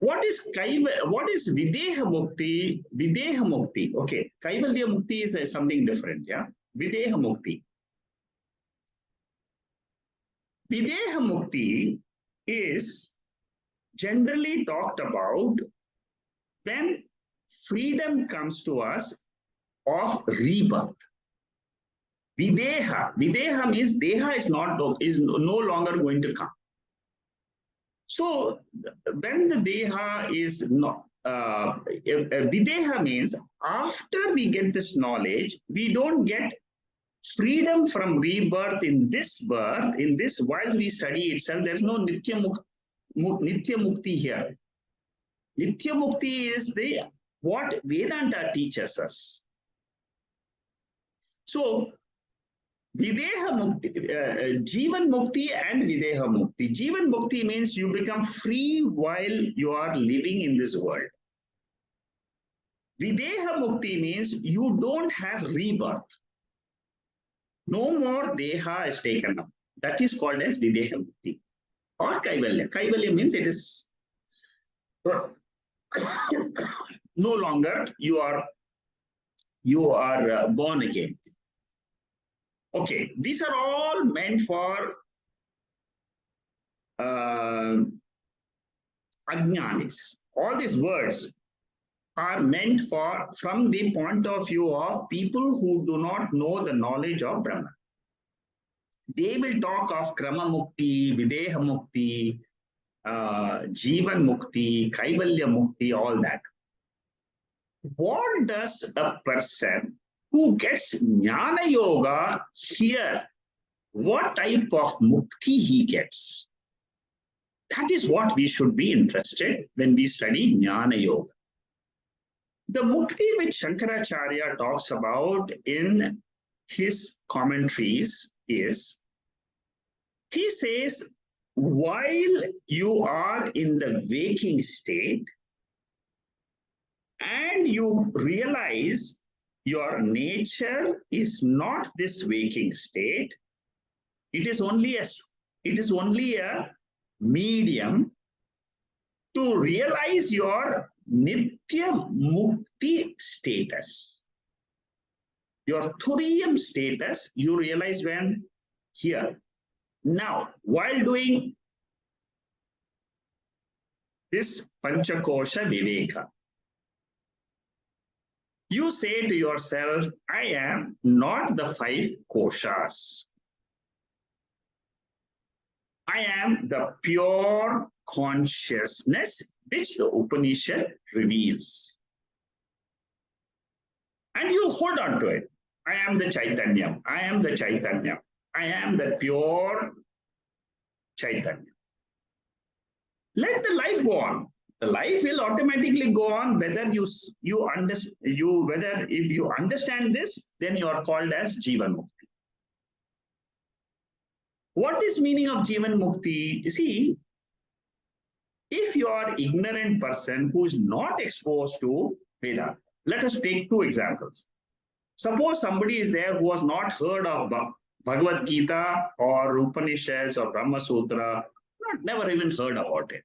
What is Videha Mukti? Videha Mukti. Okay, Kaivalya Mukti is something different, yeah? Videha Mukti. Videha Mukti is generally talked about when freedom comes to us of rebirth. Videha. Videha means Deha is no longer going to come. So when the Deha is not, Videha means after we get this knowledge, we don't get freedom from rebirth in this birth, in this while we study itself. There's no Nitya Mukti here. Nitya Mukti is what Vedanta teaches us. So Videha Mukti, Jivan Mukti and Videha Mukti. Jivan Mukti means you become free while you are living in this world. Videha Mukti means you don't have rebirth. No more Deha is taken up. That is called as Videha Mukti or Kaivalya. Kaivalya means it is no longer you are born again. Okay, these are all meant for Ajnanis. All these words are meant for from the point of view of people who do not know the knowledge of Brahman. They will talk of Krama Mukti, Videha Mukti, Jivan Mukti, Kaivalya Mukti, all that. What does a person who gets Jnana Yoga here, what type of Mukti he gets? That is what we should be interested when we study Jnana Yoga. The Mukti which Shankaracharya talks about in his commentaries is, he says, while you are in the waking state and you realize your nature is not this waking state, it is only a medium to realize your Nitya Mukti status. Your Thuriyam status, you realize when? Here. Now, while doing this Panchakosha Viveka, you say to yourself, I am not the 5 koshas. I am the pure consciousness which the Upanishad reveals. And you hold on to it. I am the Chaitanya. I am the Chaitanya. I am the pure Chaitanya. Let the life go on. The life will automatically go on whether whether if you understand this, then you are called as Jivan Mukti. What is meaning of Jivan Mukti? You see, if you are ignorant person who is not exposed to Vedanta, let us take two examples. Suppose somebody is there who has not heard of Bhagavad Gita or Upanishads or Brahma Sutra, never even heard about it.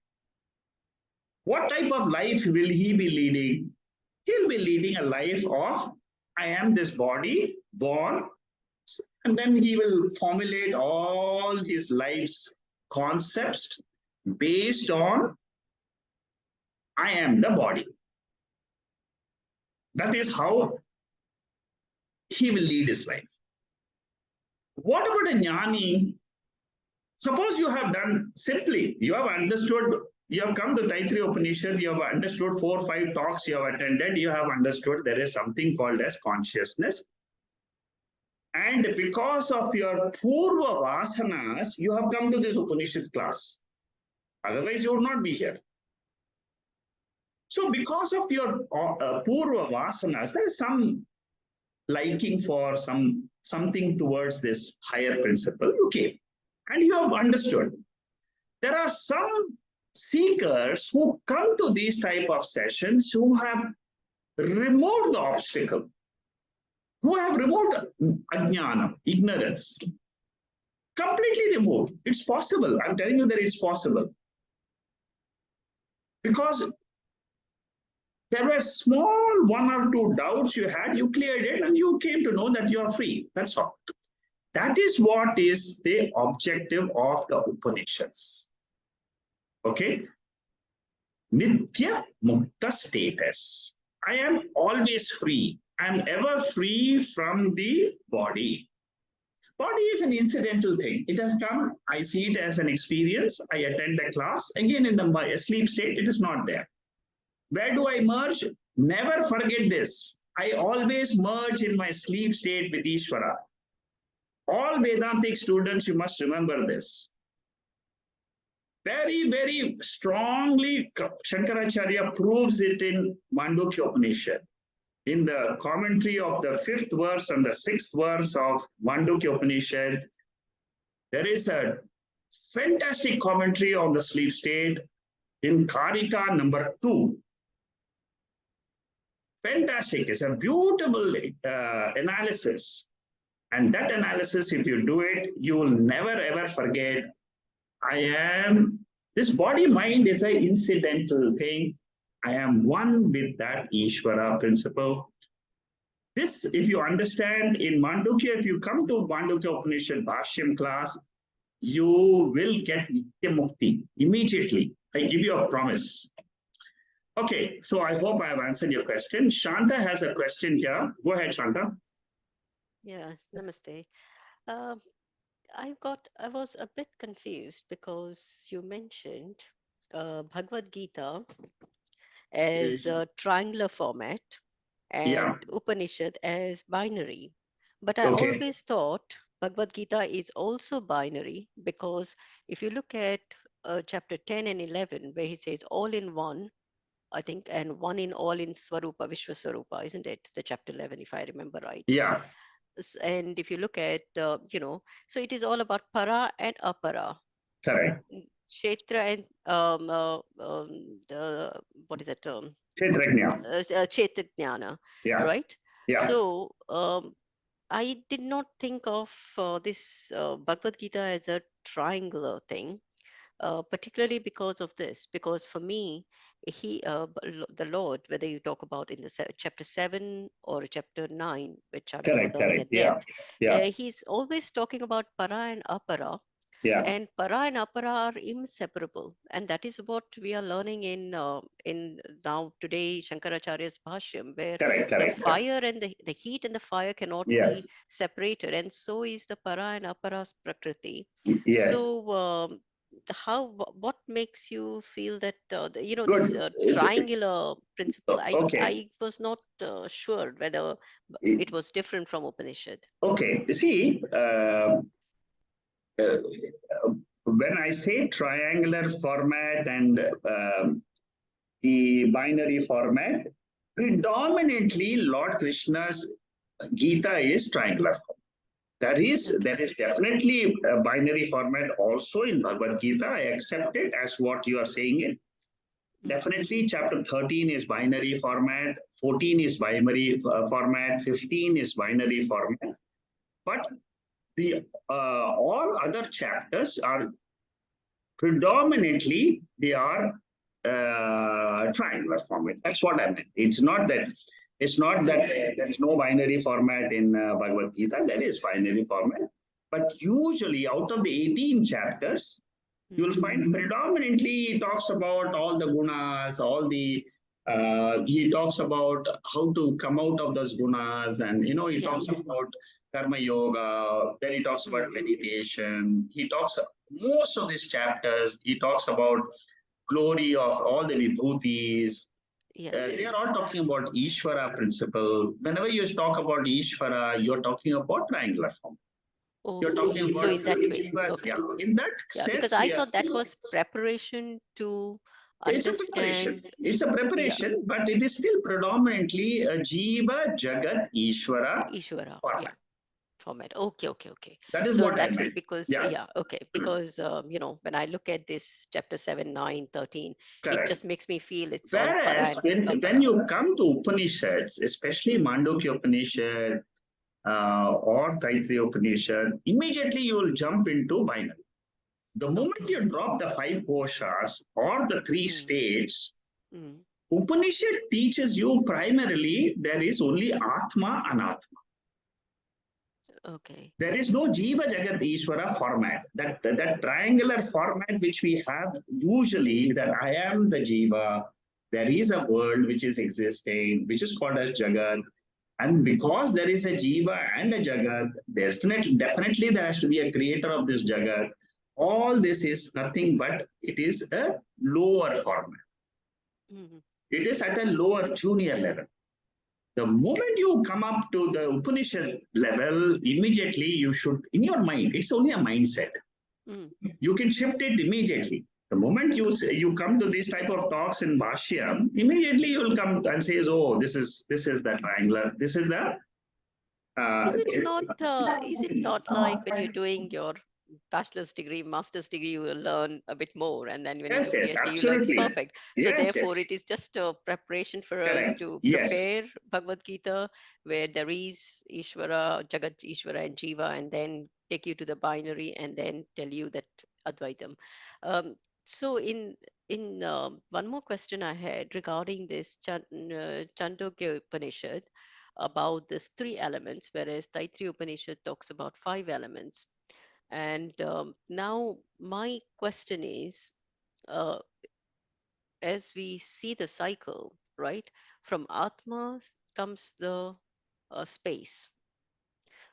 What type of life will he be leading? He'll be leading a life of, I am this body, born, and then he will formulate all his life's concepts based on, I am the body. That is how he will lead his life. What about a jnani? Suppose you have done simply, you have understood, you have come to Taittriya Upanishad, you have understood 4 or 5 talks you have attended, you have understood there is something called as consciousness. And because of your purva vasanas, you have come to this Upanishad class. Otherwise, you would not be here. So because of your purva vasanas, there is some liking for something towards this higher principle. You came and you have understood. There are some seekers who come to these type of sessions who have removed the obstacle, who have removed ajnana, ignorance, completely removed. It's possible. I'm telling you that it's possible. Because there were small 1 or 2 doubts you had, you cleared it, and you came to know that you are free. That's all. That is what is the objective of the Upanishads. Okay? Nitya Mukta status. I am always free. I am ever free from the body. Body is an incidental thing. It has come, I see it as an experience. I attend the class. Again, in the sleep state, it is not there. Where do I merge? Never forget this. I always merge in my sleep state with Ishvara. All Vedantic students, you must remember this. Very, very strongly, Shankaracharya proves it in Mandukya Upanishad. In the commentary of the 5th verse and the 6th verse of Mandukya Upanishad, there is a fantastic commentary on the sleep state in Karika number 2. Fantastic. It's a beautiful analysis. And that analysis, if you do it, you will never ever forget, this body mind is an incidental thing. I am one with that Ishvara principle. This, if you understand in Mandukya, if you come to Mandukya Upanishad Bhashyam class, you will get Nitya Mukti immediately. I give you a promise. Okay, so I hope I have answered your question. Shanta has a question here. Go ahead, Shanta. Yeah, namaste. I was a bit confused because you mentioned Bhagavad Gita as a triangular format Yeah, and Upanishad as binary. But I okay. always thought Bhagavad Gita is also binary because if you look at chapter 10 and 11, where he says all in one, I think, and one in all in Swarupa, Vishwaswarupa, isn't it? The chapter 11, if I remember right. Yeah, And if you look at, so it is all about para and apara, correct. Kshetra and the, what is that term? Kshetrajna. Kshetrajnana, Yeah, right? yeah, So I did not think of this Bhagavad Gita as a triangular thing, particularly because of this. Because for me, the Lord, whether you talk about in the chapter 7 or chapter 9, which I'm not correct, learning correct. at Yeah, depth, yeah, he's always talking about para and apara, yeah, and para and apara are inseparable, and that is what we are learning in now today Shankaracharya's Bhashyam, where correct, the correct. Yeah. fire and the heat and the fire cannot be Yes, separated, and so is the para and apara's prakriti. yes, So what makes you feel that Good. this triangular principle? Okay. I was not sure whether it was different from Upanishad. Okay. You see, uh, when I say triangular format and the binary format, predominantly Lord Krishna's Gita is triangular form. There Okay. is definitely a binary format also in Bhagavad Gita. I accept it as what you are saying it. Mm, Definitely, chapter 13 is binary format, 14 is binary format, 15 is binary format. But the all other chapters are predominantly they are triangular format. That's what I meant. It's not that there is no binary format in Bhagavad Gita. There is binary format, but usually out of the 18 chapters, you will find predominantly he talks about all the gunas, all the he talks about how to come out of those gunas, and he yeah. talks about karma yoga. Then he talks about meditation. He talks most of these chapters. He talks about glory of all the vibhutis. Yes. They are all talking about Ishvara principle. Whenever you talk about Ishvara, you're talking about triangular form. You're talking Okay. So about in that way. jivas. Okay. Yeah. In that Yeah, because sense, I we are thought that still. was preparation to It's a preparation. understand. It's a Yeah, preparation, but it is still predominantly a Jiva Jagat Ishvara Ishvara. Yeah. format. Format. Okay, okay, okay. That is So what I that way, meant. because Yeah, okay, because when I look at this chapter 7, 9, 13, it correct. just makes me feel it's all para Whereas and when apara. you come to Upanishads, especially Mm, Mandukya Upanishad or Taittriya Upanishad, immediately you will jump into binary. The moment okay. you drop the five koshas or the three Mm, states, mm, Upanishad teaches you primarily there is only Atma and Atma. okay. There is no Jiva Jagat Ishvara format. That triangular format which we have usually that I am the Jiva, there is a world which is existing, which is called as Jagat. And because there is a Jiva and a Jagat, definitely there has to be a creator of this Jagat. All this is nothing but it is a lower format. Mm, It is at a lower junior level. The moment you come up to the Upanishad level, immediately you should, in your mind, it's only a mindset. mm, You can shift it immediately. The moment you come to these type of talks in Bhashya, immediately you will come and say, "Oh, this is the triangular. This is the." Uh, is it not like when you're doing your bachelor's degree, master's degree, you will learn a bit more, and then when you do yes, yes, PhD, you learn absolutely. perfect. So Yes, therefore, yes, it is just a preparation for us correct. to Yes, prepare Bhagavad Gita, where there is Ishvara, Jagat, Ishvara, and Jiva, and then take you to the binary, and then tell you that Advaitam. So in one more question I had regarding this Chandogya Upanishad about these three elements, whereas Taittiriya Upanishad talks about five elements. And now my question is, uh, as we see the cycle, right? From Atma comes the space.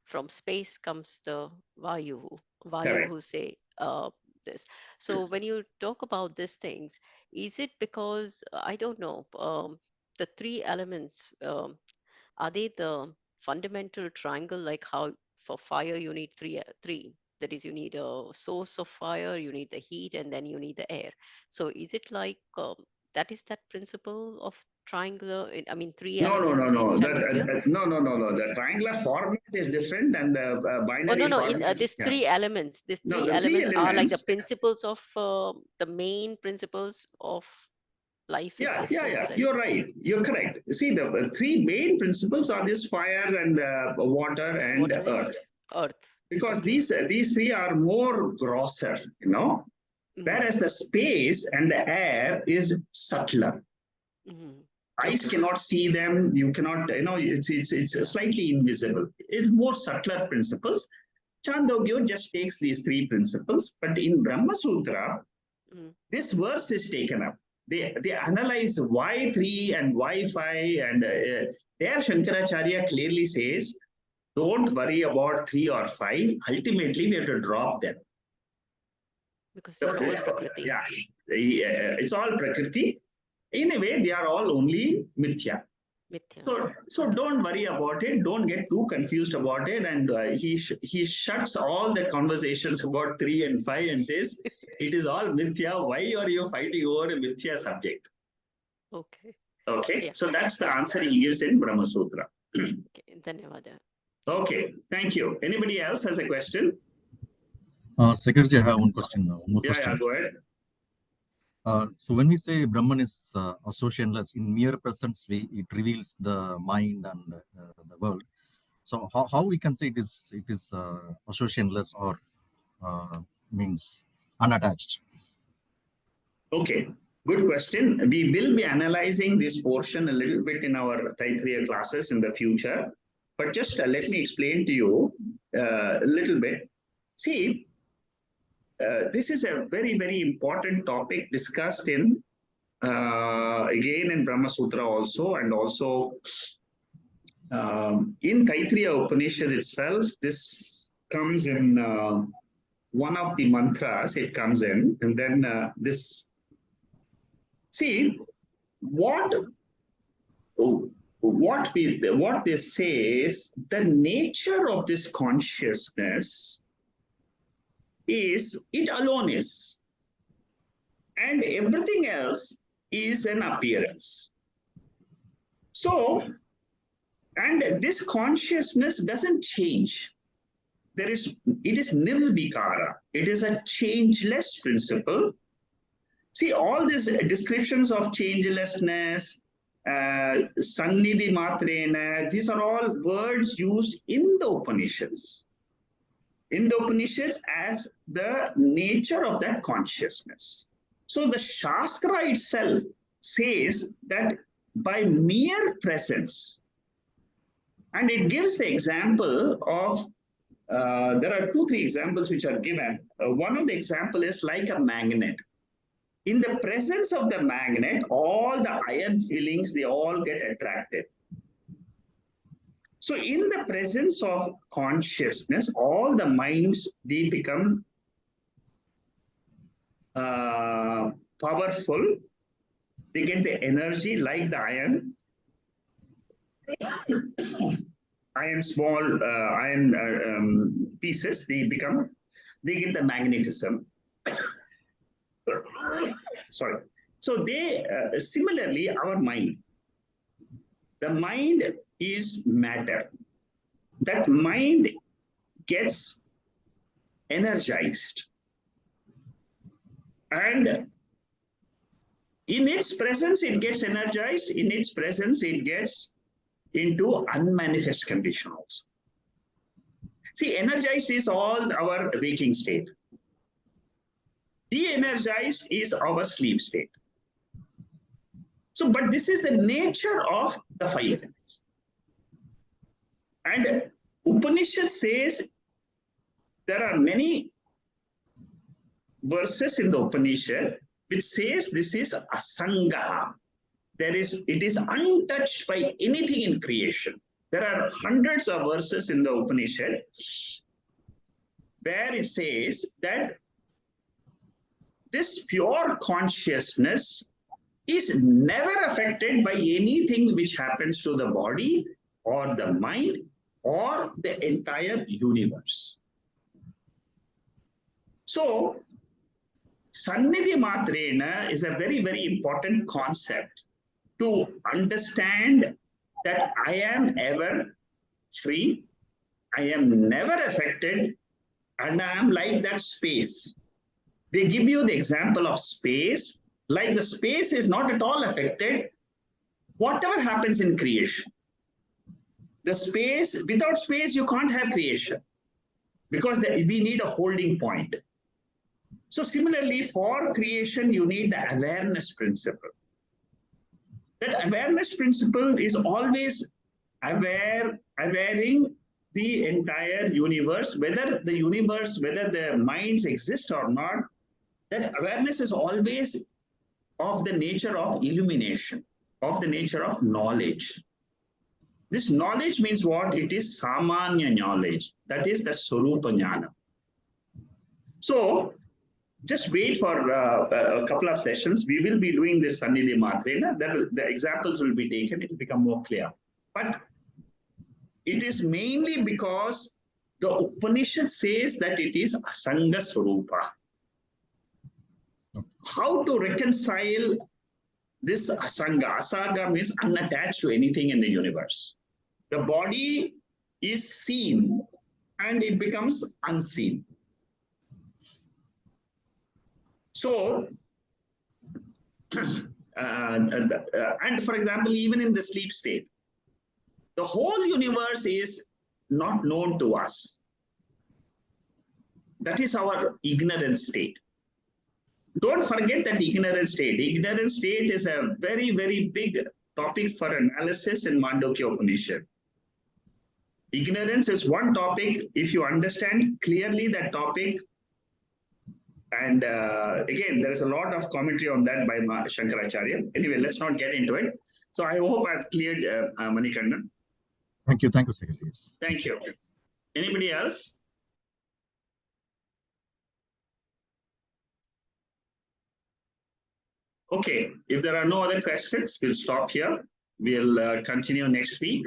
From space comes the Vayu correct. who say this. So when you talk about these things, is it because, I don't know, the three elements, are they the fundamental triangle, like how for fire you need three? That is, you need a source of fire, you need the heat, and then you need the air. So is it like that is that principle of triangular? I mean, three No, no, no, elements in no. Chandogya? No, no, no, no. The triangular format is different, and the Oh no, binary no. In format. these Yeah. three elements, these No, three the three elements are like the elements. principles of the main principles of life Yeah, yeah, yeah. existence and You're right. You're correct. See, the three main principles are this fire and water and water and earth, earth. because Okay. these three are more grosser, Mm, whereas the space and the air is subtler. mm, Eyes okay. cannot see them. You cannot, it's Yeah. slightly invisible. It's more subtler principles. Chandogya just takes these three principles, but in Brahma Sutra, Mm, this verse is taken up. They analyze why three and why five, and there Shankaracharya clearly says, don't worry about three or five. Ultimately, we have to drop them. Because they are all Prakriti. Yeah, it's all Prakriti. In a way, they are all only Mithya. Mithya. So don't worry about it. Don't get too confused about it. And he shuts all the conversations about 3 and 5 and says, it is all Mithya. Why are you fighting over a Mithya subject? Okay. Okay. Yeah. So that's the answer he gives in Brahma Sutra. Okay. Dhanyavada. Okay. Thank you. Anybody else has a question? Secretary, I have one question. One more Yeah, question. go ahead. So when we say Brahman is associationless, in mere presence, it reveals the mind and the world. So how we can say it is associationless or means unattached? Okay, good question. We will be analyzing this portion a little bit in our Taittriya classes in the future. But just let me explain to you a little bit. See, this is a very, very important topic discussed in again in Brahma Sutra also, and also in Taittriya Upanishad itself. This comes in one of the mantras. It comes in, and then this. See, what what they say is the nature of this consciousness is it alone is, and everything else is an appearance. So, and this consciousness doesn't change. It is nirvikara. It is a changeless principle. See, all these descriptions of changelessness, sannidhi matrena, these are all words used in the Upanishads. In the Upanishads as the nature of that consciousness. So the Shastra itself says that by mere presence, and it gives the example of, there are 2-3 examples which are given. One of the example is like a magnet. In the presence of the magnet, all the iron filings, they all get attracted. So in the presence of consciousness, all the minds, they become powerful. They get the energy like the iron. Iron pieces, they get the magnetism. Sorry. So they, similarly, our mind. The mind is matter. That mind gets energized. And in its presence, it gets energized. In its presence, it gets into unmanifest condition also. See, energized is all our waking state. De-energized is our sleep state. So, but this is the nature of the 5 elements. And Upanishad says there are many verses in the Upanishad which says this is asangaha. It is untouched by anything in creation. There are hundreds of verses in the Upanishad where it says that this pure consciousness is never affected by anything which happens to the body or the mind or the entire universe. So, sannidhi matrena is a very, very important concept to understand that I am ever free, I am never affected, and I am like that space. They give you the example of space, like the space is not at all affected, whatever happens in creation. The space, without space, you can't have creation because we need a holding point. So similarly, for creation, you need the awareness principle. That awareness principle is always awareing the entire universe, whether the minds exist or not. That awareness is always of the nature of illumination, of the nature of knowledge. This knowledge means what? It is samanya knowledge. That is the Swarupa Jnana. So, just wait for a couple of sessions. We will be doing this Sannidhi Matrena. The examples will be taken. It will become more clear. But it is mainly because the Upanishad says that it is Asanga Swarupa. How to reconcile this Asanga? Asanga means unattached to anything in the universe. The body is seen and it becomes unseen. So, and for example, even in the sleep state, the whole universe is not known to us. That is our ignorant state. Don't forget that ignorant state. Ignorant state is a very, very big topic for analysis in Mandukya Upanishad. Ignorance is one topic. If you understand clearly that topic, and again, there is a lot of commentary on that by Shankaracharya. Anyway, let's not get into it. So I hope I've cleared Manikandan. Thank you, Secretary. Yes. Thank you. Anybody else? Okay, if there are no other questions, we'll stop here. We'll continue next week,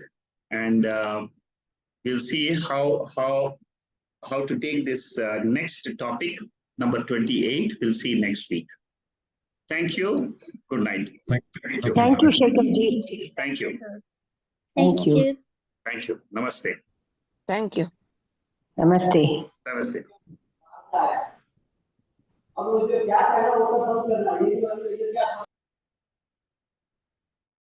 and we'll see how to take this next topic, number 28. We'll see next week. Thank you. Good night. Thank you, Shekhar-ji. Thank you. Thank you. Thank you. Namaste. Thank you. Namaste. Namaste.